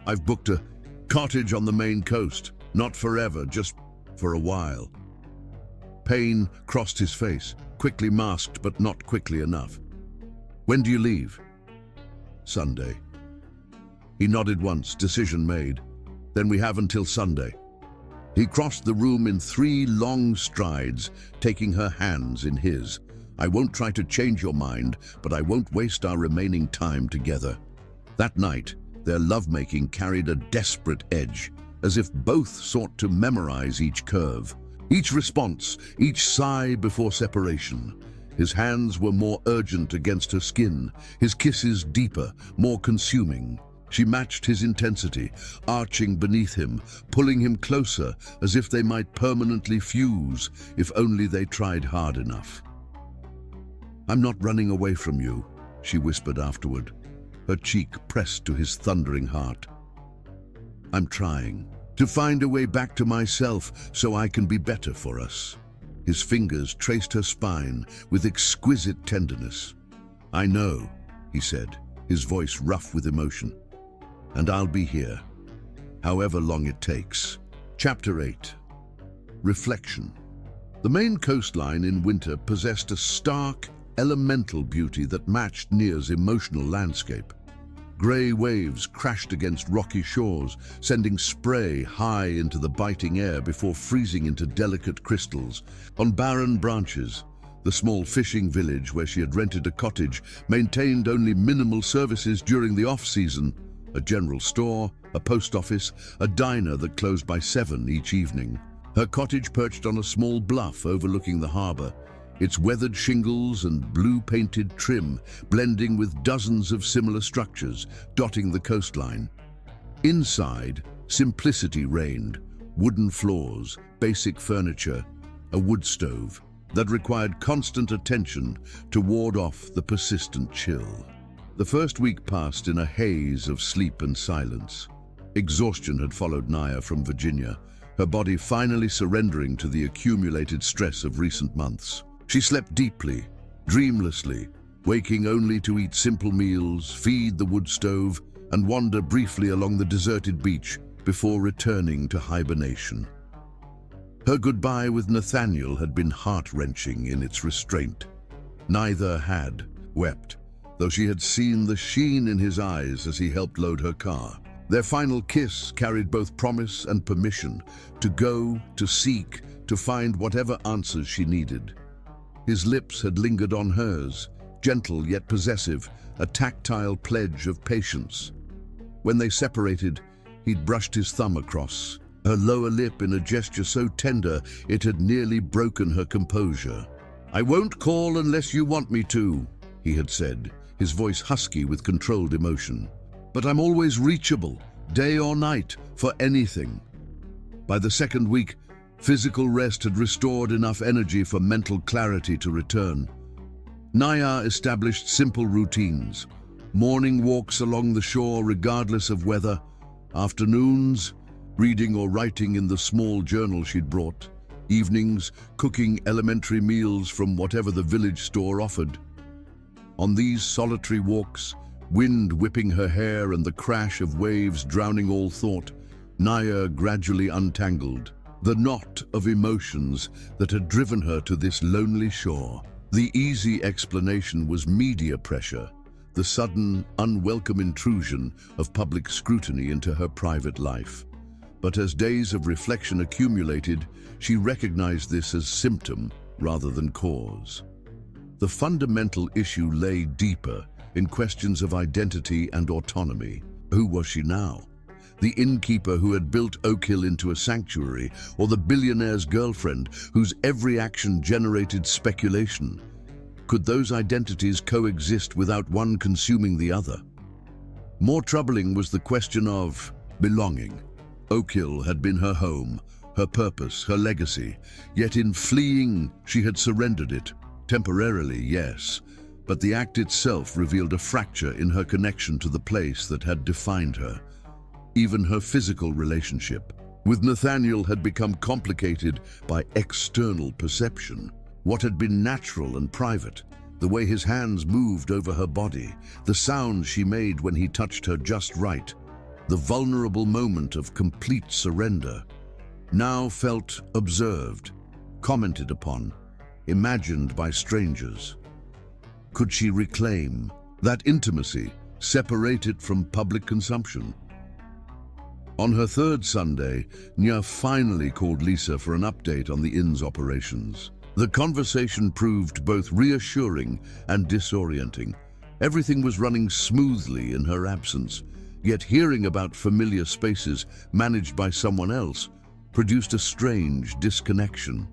I've booked a cottage on the Maine coast, not forever, just for a while. Pain crossed his face, quickly masked but not quickly enough. When do you leave? Sunday. He nodded once, decision made. Then we have until Sunday. He crossed the room in 3 long strides, taking her hands in his. I won't try to change your mind, but I won't waste our remaining time together. That night, their lovemaking carried a desperate edge, as if both sought to memorize each curve, each response, each sigh before separation. His hands were more urgent against her skin, his kisses deeper, more consuming. She matched his intensity, arching beneath him, pulling him closer, as if they might permanently fuse, if only they tried hard enough. I'm not running away from you, she whispered afterward, her cheek pressed to his thundering heart. I'm trying to find a way back to myself so I can be better for us. His fingers traced her spine with exquisite tenderness. I know, he said, his voice rough with emotion. And I'll be here, however long it takes. Chapter 8. Reflection. The Maine coastline in winter possessed a stark, elemental beauty that matched Nia's emotional landscape. Grey waves crashed against rocky shores, sending spray high into the biting air before freezing into delicate crystals. On barren branches, the small fishing village where she had rented a cottage maintained only minimal services during the off-season. A general store, a post office, a diner that closed by 7 each evening. Her cottage perched on a small bluff overlooking the harbor, its weathered shingles and blue-painted trim blending with dozens of similar structures dotting the coastline. Inside, simplicity reigned, wooden floors, basic furniture, a wood stove that required constant attention to ward off the persistent chill. The first week passed in a haze of sleep and silence. Exhaustion had followed Nya from Virginia, her body finally surrendering to the accumulated stress of recent months. She slept deeply, dreamlessly, waking only to eat simple meals, feed the wood stove, and wander briefly along the deserted beach before returning to hibernation. Her goodbye with Nathaniel had been heart-wrenching in its restraint. Neither had wept, though she had seen the sheen in his eyes as he helped load her car. Their final kiss carried both promise and permission to go, to seek, to find whatever answers she needed. His lips had lingered on hers, gentle yet possessive, a tactile pledge of patience. When they separated, he'd brushed his thumb across, her lower lip in a gesture so tender it had nearly broken her composure. "I won't call unless you want me to," he had said, his voice husky with controlled emotion. but I'm always reachable, day or night, for anything. By the second week, physical rest had restored enough energy for mental clarity to return. Naya established simple routines. Morning walks along the shore regardless of weather. Afternoons, reading or writing in the small journal she'd brought. Evenings, cooking elementary meals from whatever the village store offered. On these solitary walks, wind whipping her hair and the crash of waves drowning all thought, Naya gradually untangled the knot of emotions that had driven her to this lonely shore. The easy explanation was media pressure, the sudden, unwelcome intrusion of public scrutiny into her private life. But as days of reflection accumulated, she recognized this as symptom rather than cause. The fundamental issue lay deeper in questions of identity and autonomy. Who was she now? The innkeeper who had built Oak Hill into a sanctuary, or the billionaire's girlfriend whose every action generated speculation? Could those identities coexist without one consuming the other? More troubling was the question of belonging. Oak Hill had been her home, her purpose, her legacy, yet in fleeing, she had surrendered it. Temporarily, yes, but the act itself revealed a fracture in her connection to the place that had defined her. Even her physical relationship with Nathaniel had become complicated by external perception. What had been natural and private, the way his hands moved over her body, the sounds she made when he touched her just right, the vulnerable moment of complete surrender, now felt observed, commented upon, imagined by strangers. Could she reclaim that intimacy, separate it from public consumption? On her third Sunday, Nya finally called Lisa for an update on the inn's operations. The conversation proved both reassuring and disorienting. Everything was running smoothly in her absence, yet hearing about familiar spaces managed by someone else produced a strange disconnection.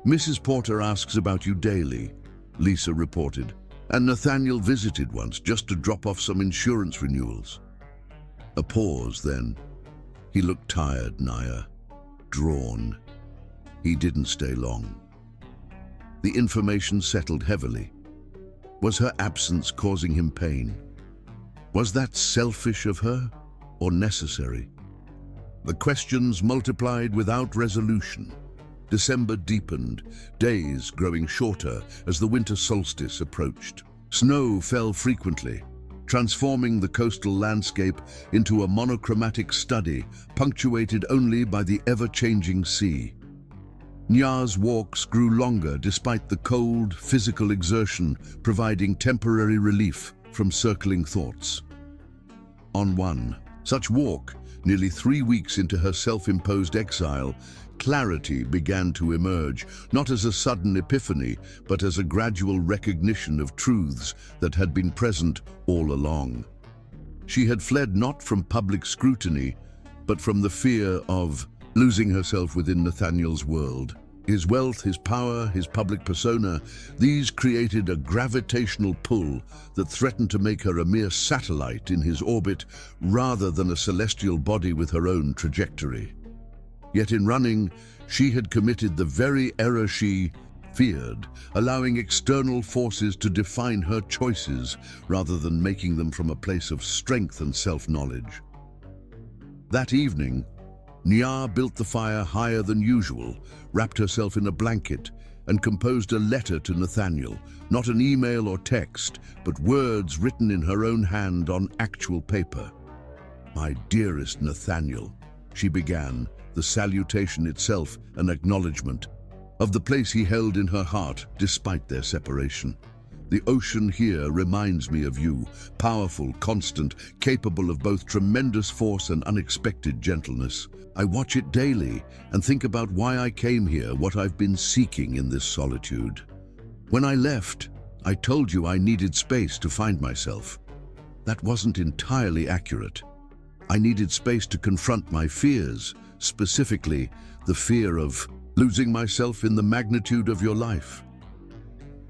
"Mrs. Porter asks about you daily," Lisa reported, "and Nathaniel visited once just to drop off some insurance renewals." A pause then. He looked tired, Naya, drawn. He didn't stay long. The information settled heavily. Was her absence causing him pain? Was that selfish of her or necessary? The questions multiplied without resolution. December deepened, days growing shorter as the winter solstice approached. Snow fell frequently, transforming the coastal landscape into a monochromatic study punctuated only by the ever-changing sea. Nya's walks grew longer despite the cold, physical exertion providing temporary relief from circling thoughts. On one such walk, nearly 3 weeks into her self-imposed exile, clarity began to emerge, not as a sudden epiphany, but as a gradual recognition of truths that had been present all along. She had fled not from public scrutiny, but from the fear of losing herself within Nathaniel's world. His wealth, his power, his public persona, these created a gravitational pull that threatened to make her a mere satellite in his orbit rather than a celestial body with her own trajectory. Yet in running, she had committed the very error she feared, allowing external forces to define her choices rather than making them from a place of strength and self-knowledge. That evening, Nya built the fire higher than usual, wrapped herself in a blanket, and composed a letter to Nathaniel, not an email or text, but words written in her own hand on actual paper. "My dearest Nathaniel," she began, the salutation itself an acknowledgement of the place he held in her heart despite their separation. "The ocean here reminds me of you, powerful, constant, capable of both tremendous force and unexpected gentleness. I watch it daily and think about why I came here, what I've been seeking in this solitude. When I left, I told you I needed space to find myself. That wasn't entirely accurate. I needed space to confront my fears, specifically the fear of losing myself in the magnitude of your life.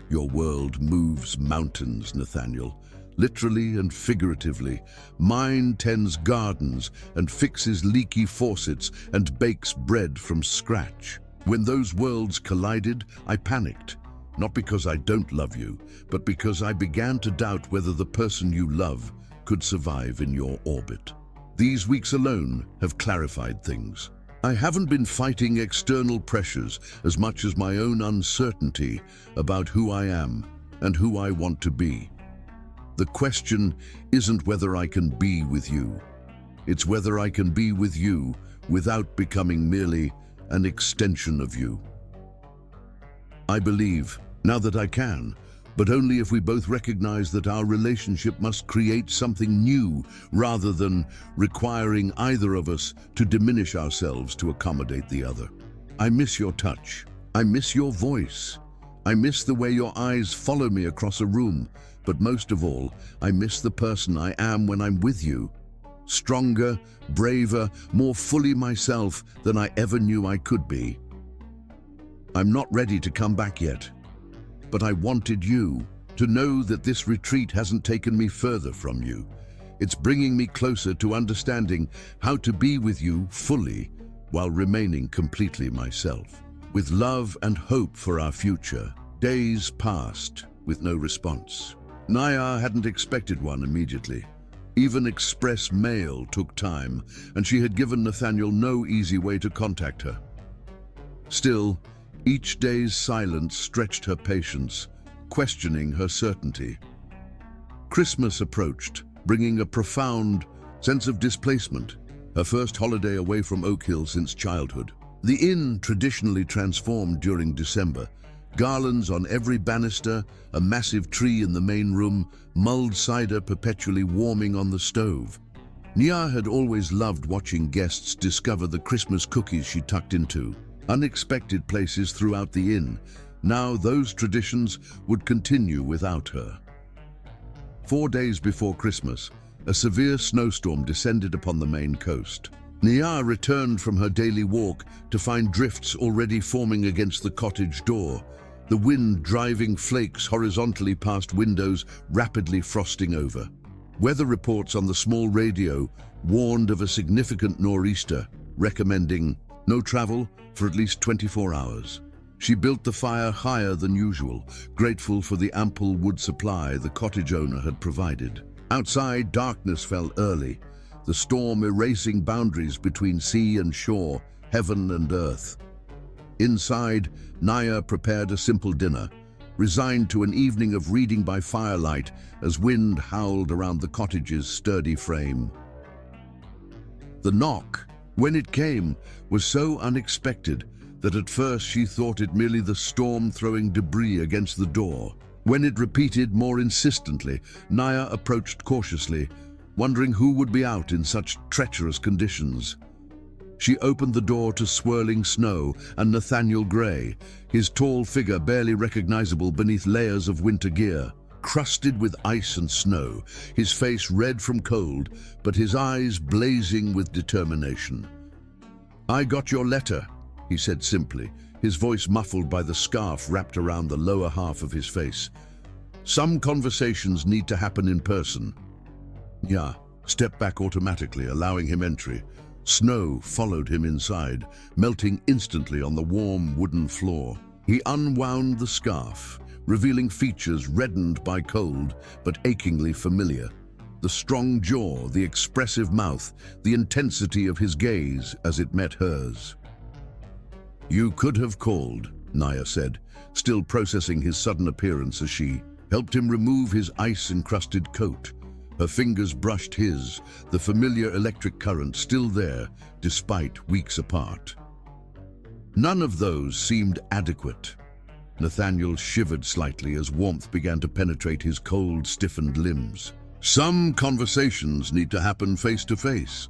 Your world moves mountains, Nathaniel. literally and figuratively. Mine tends gardens and fixes leaky faucets and bakes bread from scratch. When those worlds collided, I panicked. Not because I don't love you, but because I began to doubt whether the person you love could survive in your orbit. These weeks alone have clarified things. I haven't been fighting external pressures as much as my own uncertainty about who I am and who I want to be. The question isn't whether I can be with you. It's whether I can be with you without becoming merely an extension of you. I believe now that I can, but only if we both recognize that our relationship must create something new rather than requiring either of us to diminish ourselves to accommodate the other. I miss your touch. I miss your voice. I miss the way your eyes follow me across a room. But most of all, I miss the person I am when I'm with you. Stronger, braver, more fully myself than I ever knew I could be. I'm not ready to come back yet. But I wanted you to know that this retreat hasn't taken me further from you. It's bringing me closer to understanding how to be with you fully while remaining completely myself. With love and hope for our future, days passed with no response. Naya hadn't expected one immediately. Even express mail took time, and she had given Nathaniel no easy way to contact her. Still, each day's silence stretched her patience, questioning her certainty. Christmas approached, bringing a profound sense of displacement, her first holiday away from Oak Hill since childhood. The inn traditionally transformed during December. Garlands on every banister, a massive tree in the main room, mulled cider perpetually warming on the stove. Nia had always loved watching guests discover the Christmas cookies she tucked into unexpected places throughout the inn. Now those traditions would continue without her. 4 days before Christmas, a severe snowstorm descended upon the Maine coast. Nia returned from her daily walk to find drifts already forming against the cottage door, the wind driving flakes horizontally past windows, rapidly frosting over. Weather reports on the small radio warned of a significant nor'easter, recommending no travel for at least 24 hours. She built the fire higher than usual, grateful for the ample wood supply the cottage owner had provided. Outside, darkness fell early, the storm erasing boundaries between sea and shore, heaven and earth. Inside, Naya prepared a simple dinner, resigned to an evening of reading by firelight as wind howled around the cottage's sturdy frame. The knock, when it came, was so unexpected that at first she thought it merely the storm throwing debris against the door. When it repeated more insistently, Naya approached cautiously, wondering who would be out in such treacherous conditions. She opened the door to swirling snow and Nathaniel Gray, his tall figure barely recognizable beneath layers of winter gear. Crusted with ice and snow, his face red from cold, but his eyes blazing with determination. "I got your letter," he said simply, his voice muffled by the scarf wrapped around the lower half of his face. "Some conversations need to happen in person." Nya stepped back automatically, allowing him entry. Snow followed him inside, melting instantly on the warm wooden floor. He unwound the scarf, revealing features reddened by cold but achingly familiar. The strong jaw, the expressive mouth, the intensity of his gaze as it met hers. "You could have called," Naya said, still processing his sudden appearance as she helped him remove his ice-encrusted coat. Her fingers brushed his, the familiar electric current still there, despite weeks apart. None of those seemed adequate. Nathaniel shivered slightly as warmth began to penetrate his cold, stiffened limbs. "Some conversations need to happen face to face."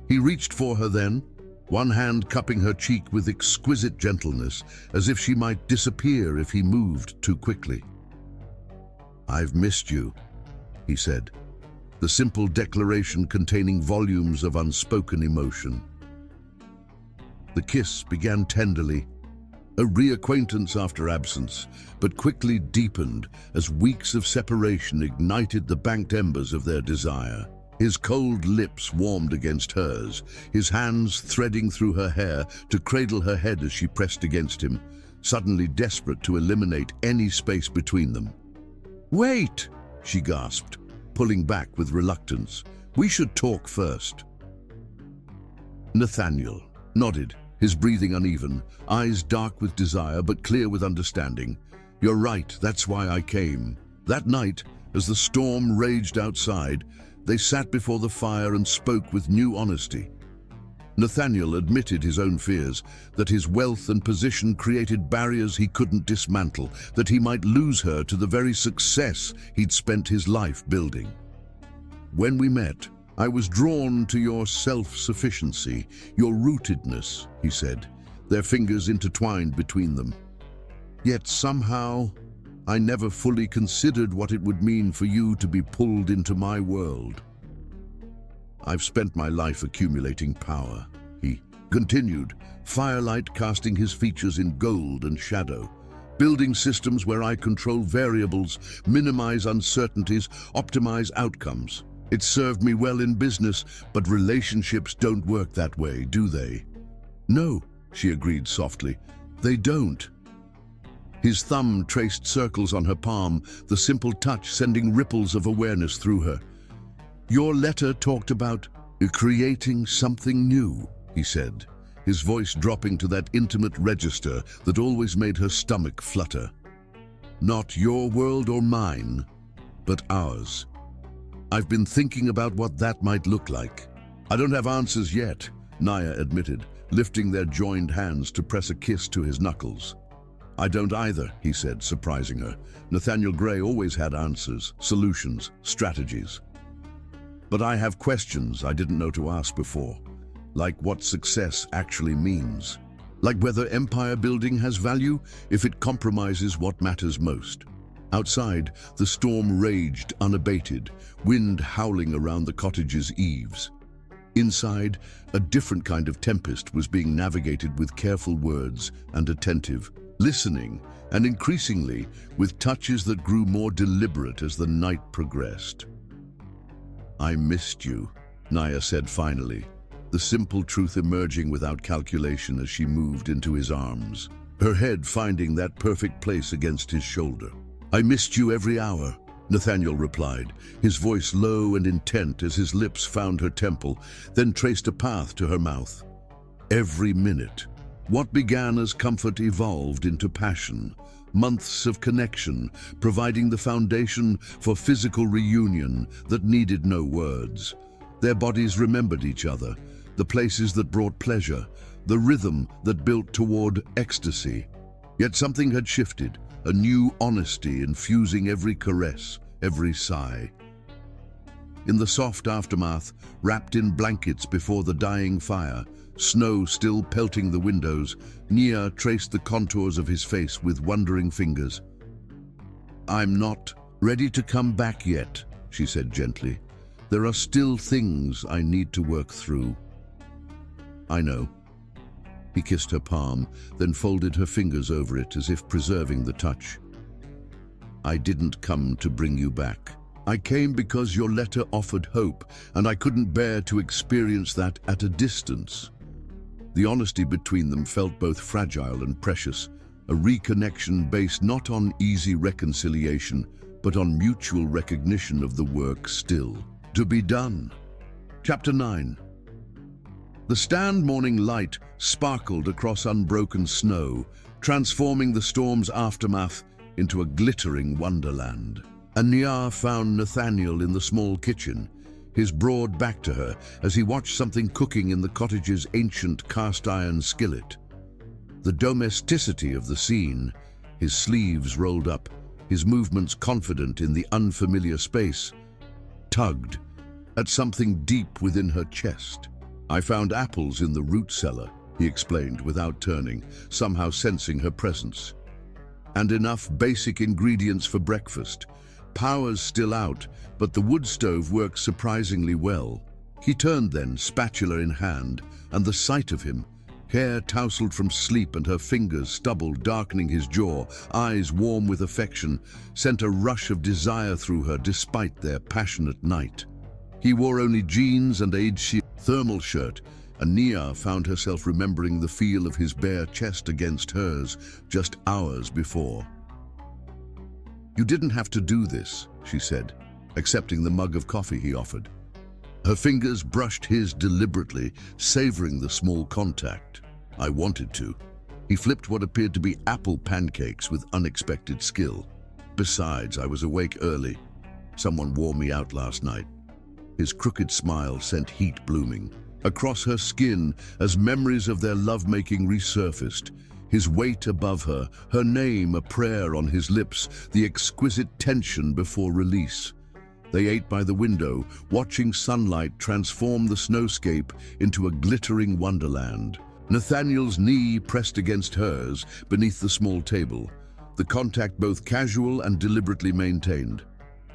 He reached for her then, one hand cupping her cheek with exquisite gentleness, as if she might disappear if he moved too quickly. "I've missed you," he said, the simple declaration containing volumes of unspoken emotion. The kiss began tenderly, A reacquaintance after absence, but quickly deepened as weeks of separation ignited the banked embers of their desire. His cold lips warmed against hers, his hands threading through her hair to cradle her head as she pressed against him, suddenly desperate to eliminate any space between them. "Wait!" she gasped, pulling back with reluctance. "We should talk first." Nathaniel nodded, his breathing uneven, eyes dark with desire but clear with understanding. "You're right, that's why I came." That night, as the storm raged outside, they sat before the fire and spoke with new honesty. Nathaniel admitted his own fears, that his wealth and position created barriers he couldn't dismantle, that he might lose her to the very success he'd spent his life building. "When we met, I was drawn to your self-sufficiency, your rootedness," he said, their fingers intertwined between them. "Yet somehow, I never fully considered what it would mean for you to be pulled into my world. I've spent my life accumulating power," he continued, firelight casting his features in gold and shadow. "Building systems where I control variables, minimize uncertainties, optimize outcomes. It's served me well in business, but relationships don't work that way, do they?" "No," she agreed softly, "they don't." His thumb traced circles on her palm, the simple touch sending ripples of awareness through her. "Your letter talked about creating something new," he said, his voice dropping to that intimate register that always made her stomach flutter. "Not your world or mine, but ours. I've been thinking about what that might look like." "I don't have answers yet," Naya admitted, lifting their joined hands to press a kiss to his knuckles. "I don't either," he said, surprising her. Nathaniel Gray always had answers, solutions, strategies. "But I have questions I didn't know to ask before, like what success actually means. Like whether empire building has value if it compromises what matters most." Outside, the storm raged unabated, wind howling around the cottage's eaves. Inside, a different kind of tempest was being navigated with careful words and attentive listening, and increasingly with touches that grew more deliberate as the night progressed. "I missed you," Naya said finally, the simple truth emerging without calculation as she moved into his arms, her head finding that perfect place against his shoulder. "I missed you every hour," Nathaniel replied, his voice low and intent as his lips found her temple, then traced a path to her mouth. "Every minute." What began as comfort evolved into passion, months of connection, providing the foundation for physical reunion that needed no words. Their bodies remembered each other, the places that brought pleasure, the rhythm that built toward ecstasy. Yet something had shifted, a new honesty infusing every caress, every sigh. In the soft aftermath, wrapped in blankets before the dying fire, snow still pelting the windows, Nia traced the contours of his face with wondering fingers. "I'm not ready to come back yet," she said gently. "There are still things I need to work through." "I know." He kissed her palm, then folded her fingers over it as if preserving the touch. "I didn't come to bring you back. I came because your letter offered hope, and I couldn't bear to experience that at a distance." The honesty between them felt both fragile and precious, a reconnection based not on easy reconciliation, but on mutual recognition of the work still to be done. Chapter 9. The stand morning light sparkled across unbroken snow, transforming the storm's aftermath into a glittering wonderland. Nia found Nathaniel in the small kitchen, his broad back to her as he watched something cooking in the cottage's ancient cast-iron skillet. The domesticity of the scene, his sleeves rolled up, his movements confident in the unfamiliar space, tugged at something deep within her chest. "I found apples in the root cellar," he explained without turning, somehow sensing her presence. "And enough basic ingredients for breakfast. Power's still out, but the wood stove works surprisingly well." He turned then, spatula in hand, and the sight of him, hair tousled from sleep and her fingers stubbled, darkening his jaw, eyes warm with affection, sent a rush of desire through her despite their passionate night. He wore only jeans and a thermal shirt, and Nia found herself remembering the feel of his bare chest against hers just hours before. "You didn't have to do this," she said, accepting the mug of coffee he offered. Her fingers brushed his deliberately, savoring the small contact. "I wanted to." He flipped what appeared to be apple pancakes with unexpected skill. "Besides, I was awake early. Someone wore me out last night." His crooked smile sent heat blooming across her skin as memories of their lovemaking resurfaced. His weight above her, her name a prayer on his lips, the exquisite tension before release. They ate by the window, watching sunlight transform the snowscape into a glittering wonderland. Nathaniel's knee pressed against hers beneath the small table, the contact both casual and deliberately maintained.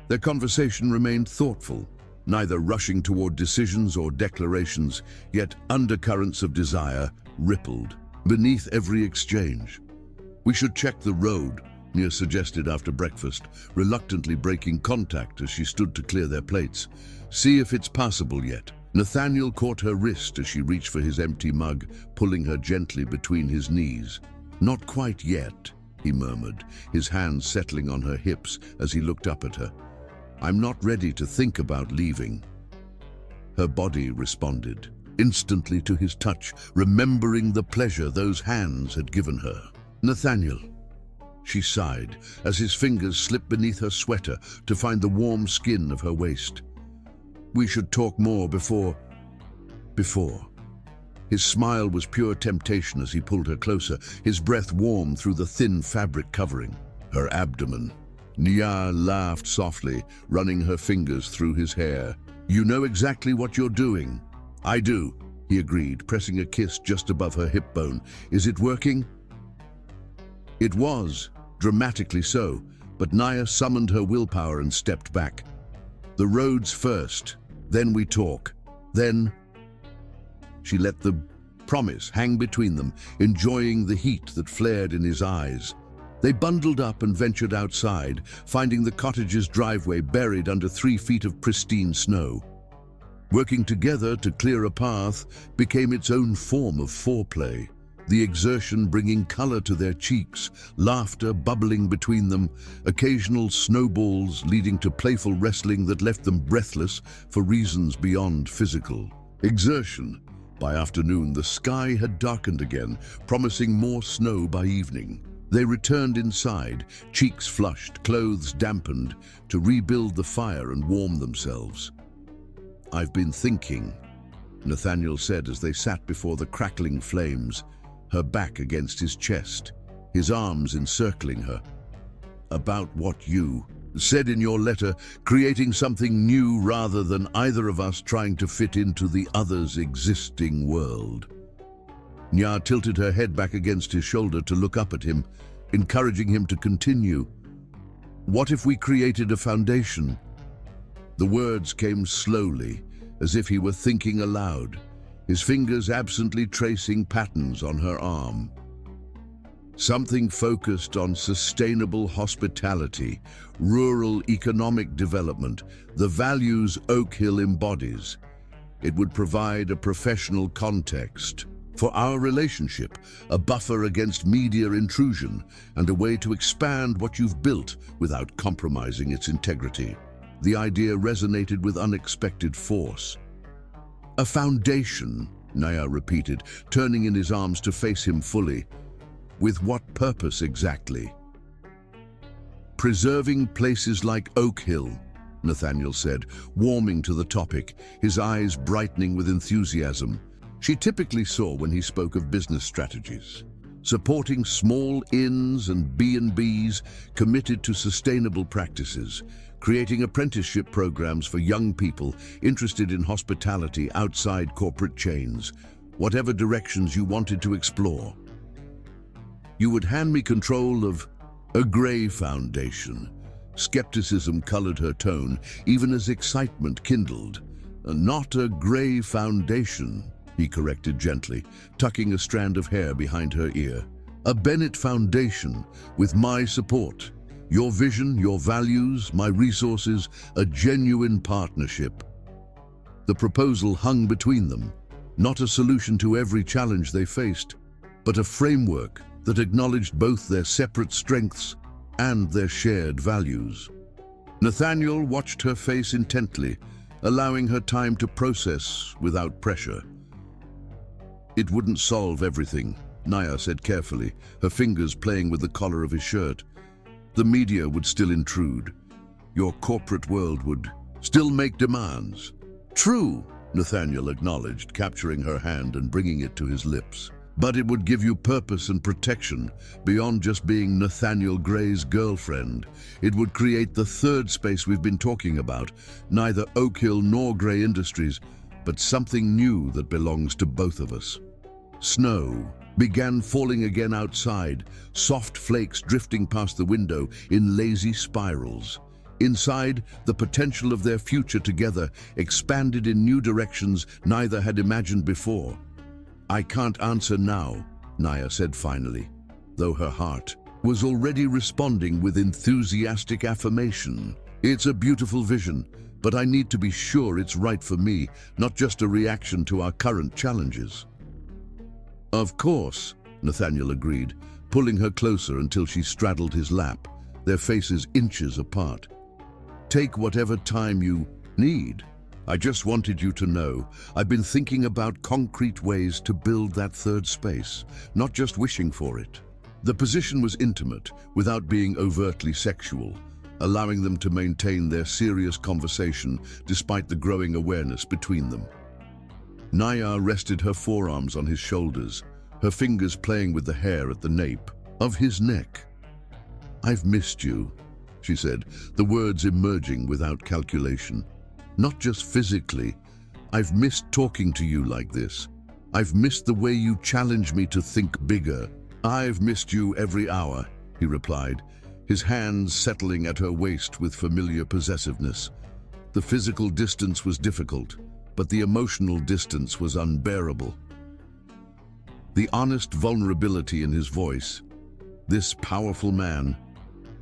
Their conversation remained thoughtful, neither rushing toward decisions or declarations, yet undercurrents of desire rippled beneath every exchange. "We should check the road," Nia suggested after breakfast, reluctantly breaking contact as she stood to clear their plates. "See if it's passable yet." Nathaniel caught her wrist as she reached for his empty mug, pulling her gently between his knees. "Not quite yet," he murmured, his hands settling on her hips as he looked up at her. "I'm not ready to think about leaving." Her body responded instantly to his touch, remembering the pleasure those hands had given her. "Nathaniel," she sighed as his fingers slipped beneath her sweater to find the warm skin of her waist. "We should talk more before. His smile was pure temptation as he pulled her closer, his breath warm through the thin fabric covering her abdomen. Nia laughed softly, running her fingers through his hair. "You know exactly what you're doing." "I do," he agreed, pressing a kiss just above her hip bone. "Is it working?" It was, dramatically so, but Nia summoned her willpower and stepped back. "The roads first, then we talk, then..." She let the promise hang between them, enjoying the heat that flared in his eyes. They bundled up and ventured outside, finding the cottage's driveway buried under 3 feet of pristine snow. Working together to clear a path became its own form of foreplay, the exertion bringing color to their cheeks, laughter bubbling between them, occasional snowballs leading to playful wrestling that left them breathless for reasons beyond physical exertion. By afternoon, the sky had darkened again, promising more snow by evening. They returned inside, cheeks flushed, clothes dampened, to rebuild the fire and warm themselves. "I've been thinking," Nathaniel said as they sat before the crackling flames, her back against his chest, his arms encircling her. "About what you said in your letter, creating something new rather than either of us trying to fit into the other's existing world." Nia tilted her head back against his shoulder to look up at him, encouraging him to continue. "What if we created a foundation?" The words came slowly, as if he were thinking aloud, his fingers absently tracing patterns on her arm. Something focused on sustainable hospitality, rural economic development, the values Oak Hill embodies. It would provide a professional context for our relationship, a buffer against media intrusion, and a way to expand what you've built without compromising its integrity. The idea resonated with unexpected force. "A foundation," Nia repeated, turning in his arms to face him fully. "With what purpose exactly?" "Preserving places like Oak Hill," Nathaniel said, warming to the topic, his eyes brightening with enthusiasm. She typically saw when he spoke of business strategies. Supporting small inns and B&Bs committed to sustainable practices, creating apprenticeship programs for young people interested in hospitality outside corporate chains, whatever directions you wanted to explore. "You would hand me control of a grey foundation." Skepticism colored her tone, even as excitement kindled. "Not a grey foundation," he corrected gently, tucking a strand of hair behind her ear. A Bennett foundation, with my support. Your vision, your values, my resources, a genuine partnership. The proposal hung between them, not a solution to every challenge they faced, but a framework that acknowledged both their separate strengths and their shared values. Nathaniel watched her face intently, allowing her time to process without pressure. It wouldn't solve everything, Naya said carefully, her fingers playing with the collar of his shirt. The media would still intrude. Your corporate world would still make demands. True, Nathaniel acknowledged, capturing her hand and bringing it to his lips. But it would give you purpose and protection beyond just being Nathaniel Gray's girlfriend. It would create the third space we've been talking about, neither Oak Hill nor Gray Industries, but something new that belongs to both of us. Snow began falling again outside, soft flakes drifting past the window in lazy spirals. Inside, the potential of their future together expanded in new directions neither had imagined before. I can't answer now, Naya said finally, though her heart was already responding with enthusiastic affirmation. It's a beautiful vision, but I need to be sure it's right for me, not just a reaction to our current challenges. Of course, Nathaniel agreed, pulling her closer until she straddled his lap, their faces inches apart. Take whatever time you need. I just wanted you to know I've been thinking about concrete ways to build that third space, not just wishing for it. The position was intimate, without being overtly sexual, allowing them to maintain their serious conversation despite the growing awareness between them. Naya rested her forearms on his shoulders, her fingers playing with the hair at the nape of his neck. I've missed you, she said, the words emerging without calculation. Not just physically. I've missed talking to you like this. I've missed the way you challenge me to think bigger. I've missed you every hour, he replied, his hands settling at her waist with familiar possessiveness. The physical distance was difficult, but the emotional distance was unbearable. The honest vulnerability in his voice, this powerful man,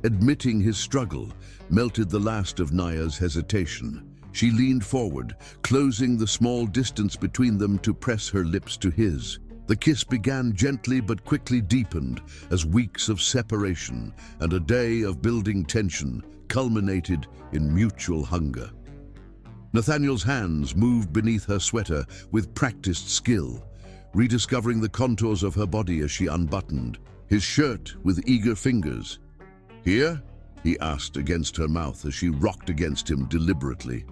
admitting his struggle, melted the last of Naya's hesitation. She leaned forward, closing the small distance between them to press her lips to his. The kiss began gently but quickly deepened as weeks of separation and a day of building tension culminated in mutual hunger. Nathaniel's hands moved beneath her sweater with practiced skill, rediscovering the contours of her body as she unbuttoned his shirt with eager fingers. Here? He asked against her mouth as she rocked against him deliberately.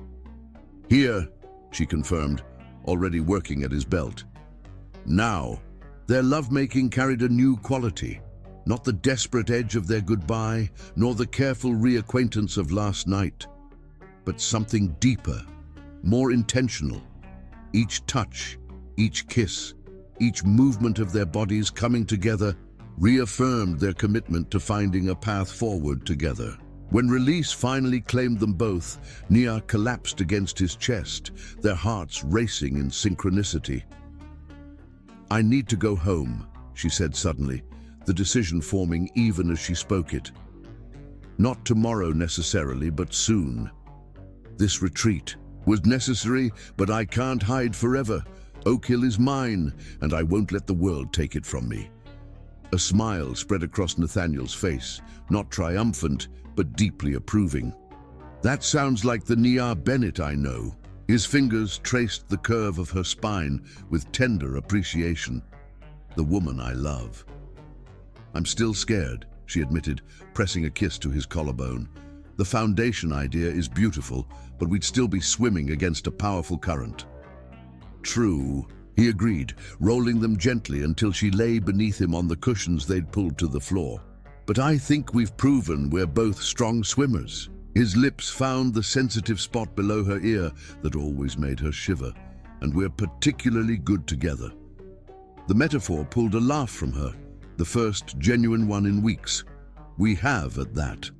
Here, she confirmed, already working at his belt. Now, their lovemaking carried a new quality, not the desperate edge of their goodbye, nor the careful reacquaintance of last night, but something deeper, more intentional. Each touch, each kiss, each movement of their bodies coming together reaffirmed their commitment to finding a path forward together. When release finally claimed them both, Nia collapsed against his chest, their hearts racing in synchronicity. I need to go home, she said suddenly, the decision forming even as she spoke it. Not tomorrow necessarily, but soon. This retreat was necessary, but I can't hide forever. Oak Hill is mine, and I won't let the world take it from me. A smile spread across Nathaniel's face, not triumphant, but deeply approving. That sounds like the Nia Bennett I know. His fingers traced the curve of her spine with tender appreciation. The woman I love. I'm still scared, she admitted, pressing a kiss to his collarbone. The foundation idea is beautiful, but we'd still be swimming against a powerful current. True, he agreed, rolling them gently until she lay beneath him on the cushions they'd pulled to the floor. But I think we've proven we're both strong swimmers. His lips found the sensitive spot below her ear that always made her shiver, and we're particularly good together. The metaphor pulled a laugh from her, the first genuine one in weeks. We have at that.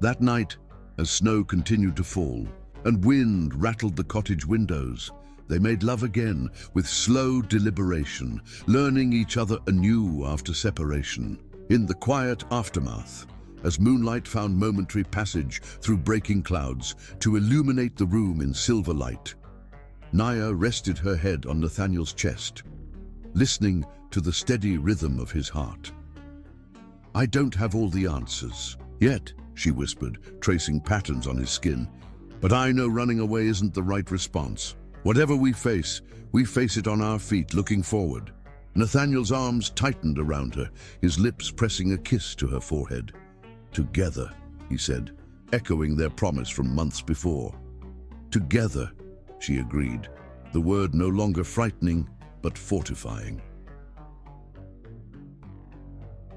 That night, as snow continued to fall, and wind rattled the cottage windows, They made love again with slow deliberation, learning each other anew after separation. In the quiet aftermath, as moonlight found momentary passage through breaking clouds to illuminate the room in silver light, Naya rested her head on Nathaniel's chest, listening to the steady rhythm of his heart. "I don't have all the answers yet," she whispered, tracing patterns on his skin. "But I know running away isn't the right response. Whatever we face it on our feet, looking forward." Nathaniel's arms tightened around her, his lips pressing a kiss to her forehead. "Together," he said, echoing their promise from months before. "Together," she agreed, the word no longer frightening, but fortifying.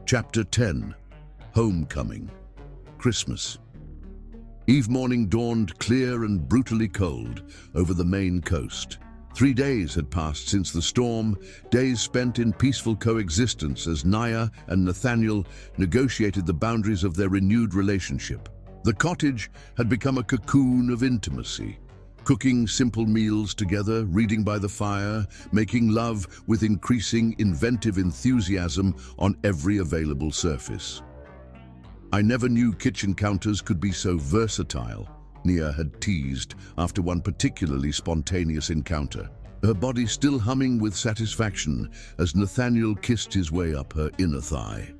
Chapter 10. Homecoming. Christmas. Eve morning dawned clear and brutally cold over the Maine coast. 3 days had passed since the storm, days spent in peaceful coexistence as Naya and Nathaniel negotiated the boundaries of their renewed relationship. The cottage had become a cocoon of intimacy, cooking simple meals together, reading by the fire, making love with increasing inventive enthusiasm on every available surface. "I never knew kitchen counters could be so versatile," Nia had teased after one particularly spontaneous encounter, her body still humming with satisfaction as Nathaniel kissed his way up her inner thigh.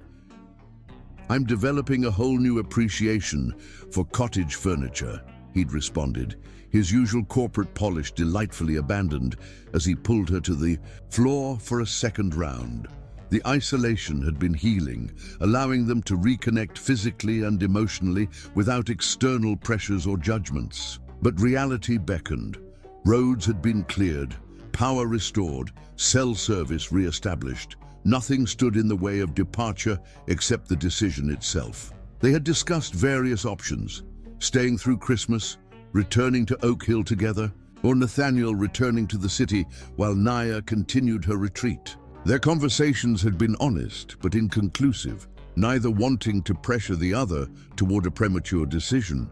"I'm developing a whole new appreciation for cottage furniture," he'd responded, his usual corporate polish delightfully abandoned as he pulled her to the floor for a second round. The isolation had been healing, allowing them to reconnect physically and emotionally without external pressures or judgments. But reality beckoned. Roads had been cleared, power restored, cell service re-established. Nothing stood in the way of departure except the decision itself. They had discussed various options: staying through Christmas, returning to Oak Hill together, or Nathaniel returning to the city while Naya continued her retreat. Their conversations had been honest but inconclusive, neither wanting to pressure the other toward a premature decision.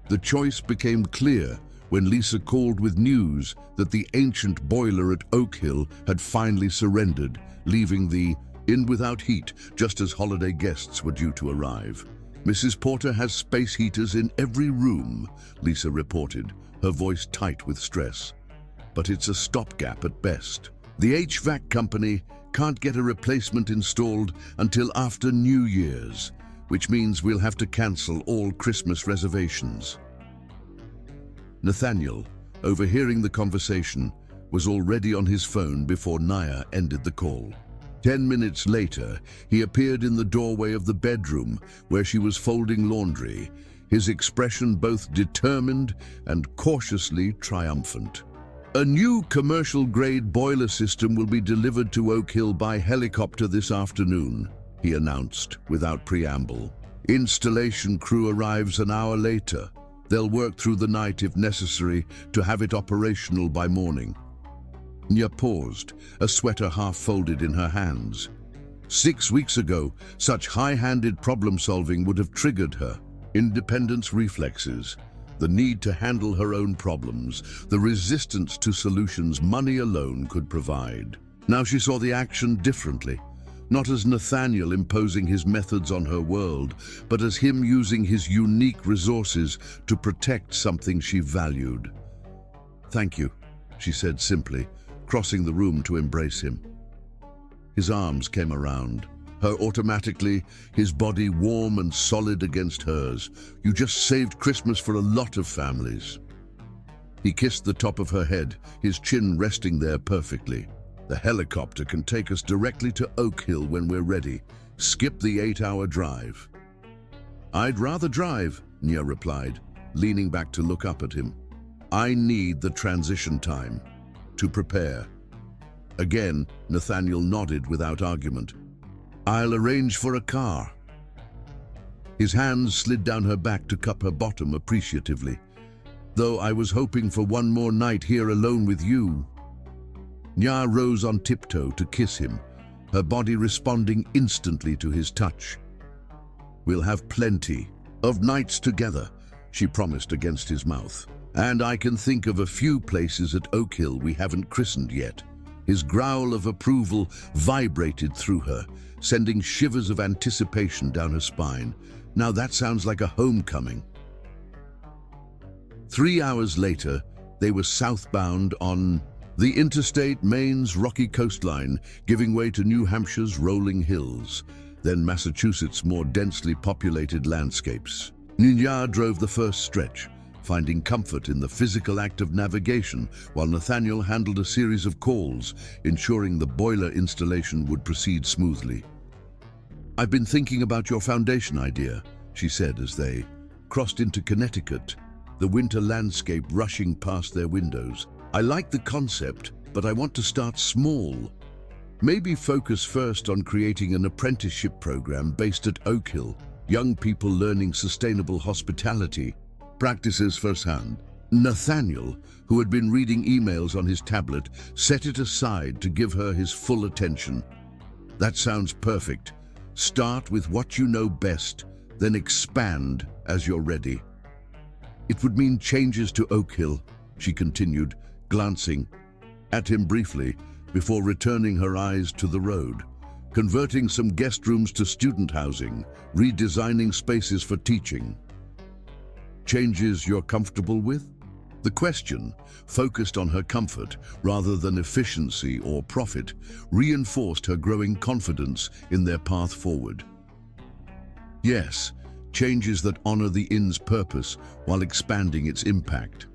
The choice became clear when Lisa called with news that the ancient boiler at Oak Hill had finally surrendered, leaving the inn without heat just as holiday guests were due to arrive. "Mrs. Porter has space heaters in every room," Lisa reported, her voice tight with stress. "But it's a stopgap at best. The HVAC company can't get a replacement installed until after New Year's, which means we'll have to cancel all Christmas reservations." Nathaniel, overhearing the conversation, was already on his phone before Naya ended the call. 10 minutes later, he appeared in the doorway of the bedroom where she was folding laundry, his expression both determined and cautiously triumphant. "A new commercial-grade boiler system will be delivered to Oak Hill by helicopter this afternoon," he announced without preamble. "Installation crew arrives an hour later. They'll work through the night if necessary to have it operational by morning." Nya paused, a sweater half folded in her hands. 6 weeks ago, such high-handed problem-solving would have triggered her independence reflexes, the need to handle her own problems, the resistance to solutions money alone could provide. Now she saw the action differently, not as Nathaniel imposing his methods on her world, but as him using his unique resources to protect something she valued. "Thank you," she said simply, crossing the room to embrace him. His arms came around her automatically, his body warm and solid against hers. "You just saved Christmas for a lot of families." He kissed the top of her head, his chin resting there perfectly. "The helicopter can take us directly to Oak Hill when we're ready. Skip the 8-hour drive." "I'd rather drive," Nia replied, leaning back to look up at him. "I need the transition time to prepare." Again, Nathaniel nodded without argument. "I'll arrange for a car." His hands slid down her back to cup her bottom appreciatively. "Though I was hoping for one more night here alone with you." Nya rose on tiptoe to kiss him, her body responding instantly to his touch. "We'll have plenty of nights together," she promised against his mouth. And I can think of a few places at Oak Hill we haven't christened yet. His growl of approval vibrated through her, sending shivers of anticipation down her spine. Now that sounds like a homecoming. 3 hours later, they were southbound on the interstate, Maine's rocky coastline, giving way to New Hampshire's rolling hills, then Massachusetts' more densely populated landscapes. Millionaire drove the first stretch, finding comfort in the physical act of navigation, while Nathaniel handled a series of calls, ensuring the boiler installation would proceed smoothly. "I've been thinking about your foundation idea," she said as they crossed into Connecticut, the winter landscape rushing past their windows. "I like the concept, but I want to start small. Maybe focus first on creating an apprenticeship program based at Oak Hill, young people learning sustainable hospitality practices firsthand." Nathaniel, who had been reading emails on his tablet, set it aside to give her his full attention. "That sounds perfect. Start with what you know best, then expand as you're ready." "It would mean changes to Oak Hill," she continued, glancing at him briefly before returning her eyes to the road. "Converting some guest rooms to student housing, redesigning spaces for teaching. Changes you're comfortable with?" The question, focused on her comfort rather than efficiency or profit, reinforced her growing confidence in their path forward. "Yes, changes that honor the inn's purpose while expanding its impact."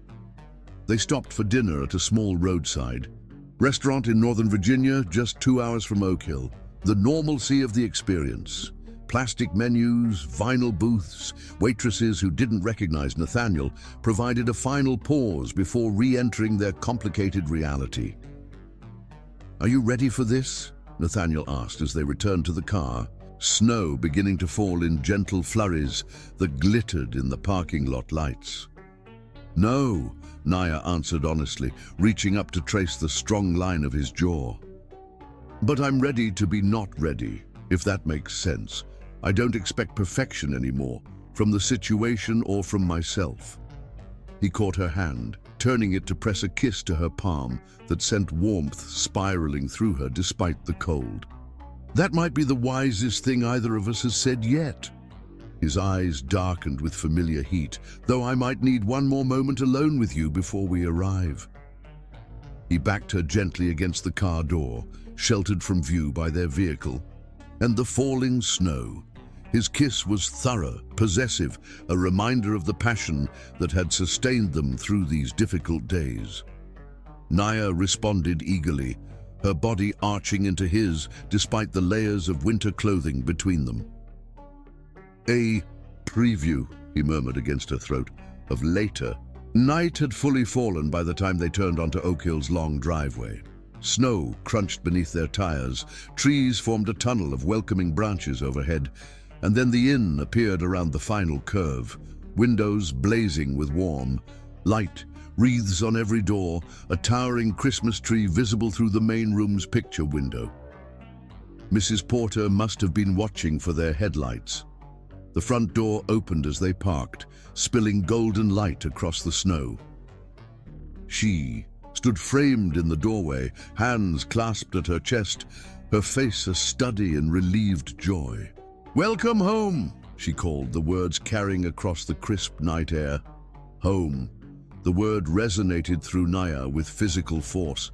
They stopped for dinner at a small roadside restaurant in Northern Virginia, just 2 hours from Oak Hill. The normalcy of the experience. Plastic menus, vinyl booths, waitresses who didn't recognize Nathaniel provided a final pause before re-entering their complicated reality. "Are you ready for this?" Nathaniel asked as they returned to the car, snow beginning to fall in gentle flurries that glittered in the parking lot lights. "No," Naya answered honestly, reaching up to trace the strong line of his jaw. "But I'm ready to be not ready, if that makes sense. I don't expect perfection anymore, from the situation or from myself." He caught her hand, turning it to press a kiss to her palm that sent warmth spiraling through her despite the cold. "That might be the wisest thing either of us has said yet." His eyes darkened with familiar heat. "Though I might need one more moment alone with you before we arrive." He backed her gently against the car door, sheltered from view by their vehicle, and the falling snow. His kiss was thorough, possessive, a reminder of the passion that had sustained them through these difficult days. Naya responded eagerly, her body arching into his despite the layers of winter clothing between them. "A preview," he murmured against her throat, "of later." Night had fully fallen by the time they turned onto Oak Hill's long driveway. Snow crunched beneath their tires, trees formed a tunnel of welcoming branches overhead, and then the inn appeared around the final curve, windows blazing with warm light, wreaths on every door, a towering Christmas tree visible through the main room's picture window. Mrs. Porter must have been watching for their headlights. The front door opened as they parked, spilling golden light across the snow. She stood framed in the doorway, hands clasped at her chest, her face a study in relieved joy. "Welcome home," she called, the words carrying across the crisp night air. Home. The word resonated through Naya with physical force.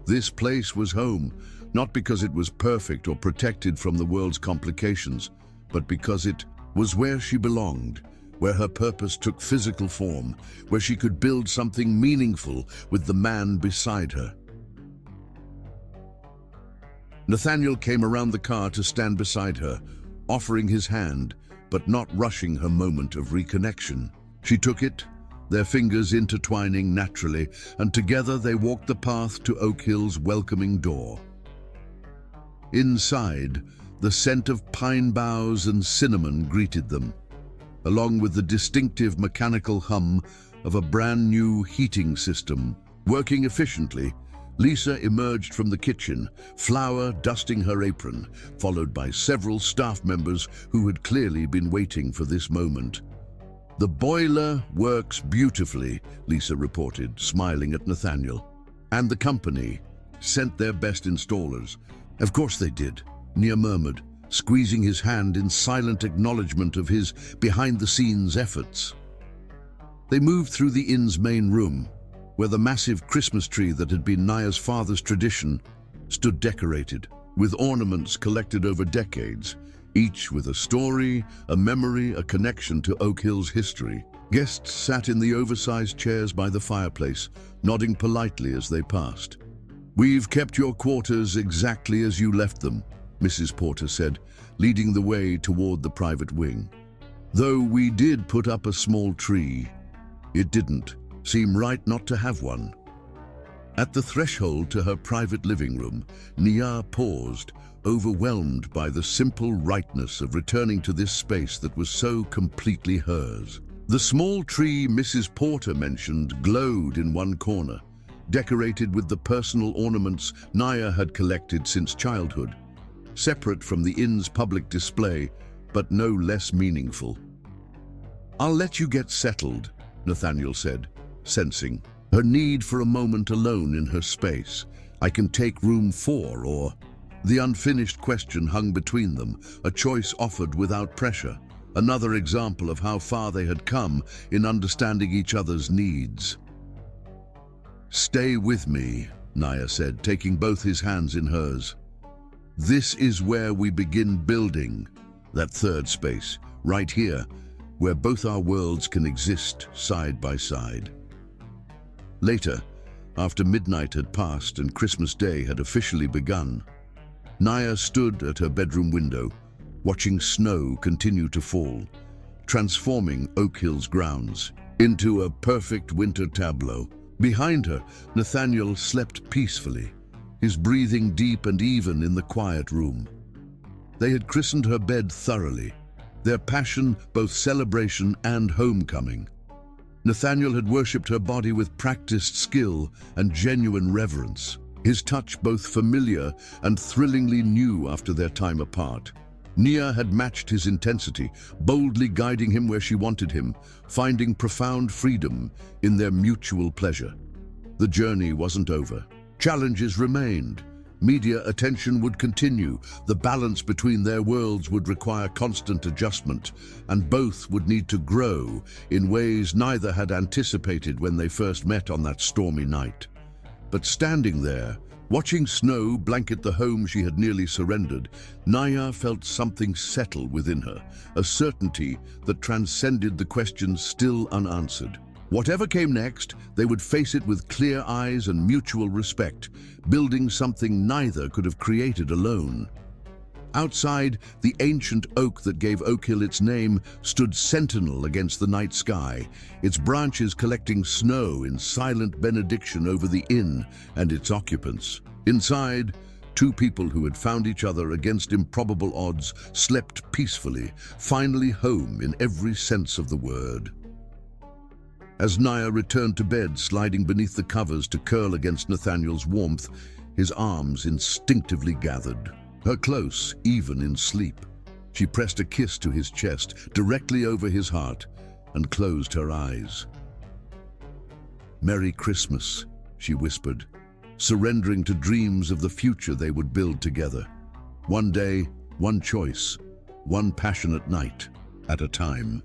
This place was home, not because it was perfect or protected from the world's complications, but because it was where she belonged, where her purpose took physical form, where she could build something meaningful with the man beside her. Nathaniel came around the car to stand beside her, offering his hand, but not rushing her moment of reconnection. She took it, their fingers intertwining naturally, and together they walked the path to Oak Hill's welcoming door. Inside, the scent of pine boughs and cinnamon greeted them, along with the distinctive mechanical hum of a brand new heating system. Working efficiently, Lisa emerged from the kitchen, flour dusting her apron, followed by several staff members who had clearly been waiting for this moment. "The boiler works beautifully," Lisa reported, smiling at Nathaniel. "And the company sent their best installers." "Of course they did," Nia murmured, squeezing his hand in silent acknowledgement of his behind-the-scenes efforts. They moved through the inn's main room, where the massive Christmas tree that had been Nia's father's tradition stood decorated, with ornaments collected over decades, each with a story, a memory, a connection to Oak Hill's history. Guests sat in the oversized chairs by the fireplace, nodding politely as they passed. "We've kept your quarters exactly as you left them," Mrs. Porter said, leading the way toward the private wing. "Though we did put up a small tree, it didn't seem right not to have one." At the threshold to her private living room, Nia paused, overwhelmed by the simple rightness of returning to this space that was so completely hers. The small tree Mrs. Porter mentioned glowed in one corner, decorated with the personal ornaments Nia had collected since childhood, separate from the inn's public display, but no less meaningful. "I'll let you get settled," Nathaniel said, sensing her need for a moment alone in her space. "I can take room 4 or..." The unfinished question hung between them, a choice offered without pressure, another example of how far they had come in understanding each other's needs. "Stay with me," Nia said, taking both his hands in hers. "This is where we begin building that third space, right here, where both our worlds can exist side by side." Later, after midnight had passed and Christmas Day had officially begun, Nia stood at her bedroom window, watching snow continue to fall, transforming Oak Hill's grounds into a perfect winter tableau. Behind her, Nathaniel slept peacefully, his breathing deep and even in the quiet room. They had christened her bed thoroughly, their passion both celebration and homecoming. Nathaniel had worshipped her body with practiced skill and genuine reverence, his touch both familiar and thrillingly new after their time apart. Nia had matched his intensity, boldly guiding him where she wanted him, finding profound freedom in their mutual pleasure. The journey wasn't over. Challenges remained. Media attention would continue. The balance between their worlds would require constant adjustment, and both would need to grow in ways neither had anticipated when they first met on that stormy night. But standing there, watching snow blanket the home she had nearly surrendered, Nia felt something settle within her, a certainty that transcended the questions still unanswered. Whatever came next, they would face it with clear eyes and mutual respect, building something neither could have created alone. Outside, the ancient oak that gave Oak Hill its name stood sentinel against the night sky, its branches collecting snow in silent benediction over the inn and its occupants. Inside, two people who had found each other against improbable odds slept peacefully, finally home in every sense of the word. As Nia returned to bed, sliding beneath the covers to curl against Nathaniel's warmth, his arms instinctively gathered, her close even in sleep. She pressed a kiss to his chest, directly over his heart, and closed her eyes. "Merry Christmas," she whispered, surrendering to dreams of the future they would build together. One day, one choice, one passionate night at a time.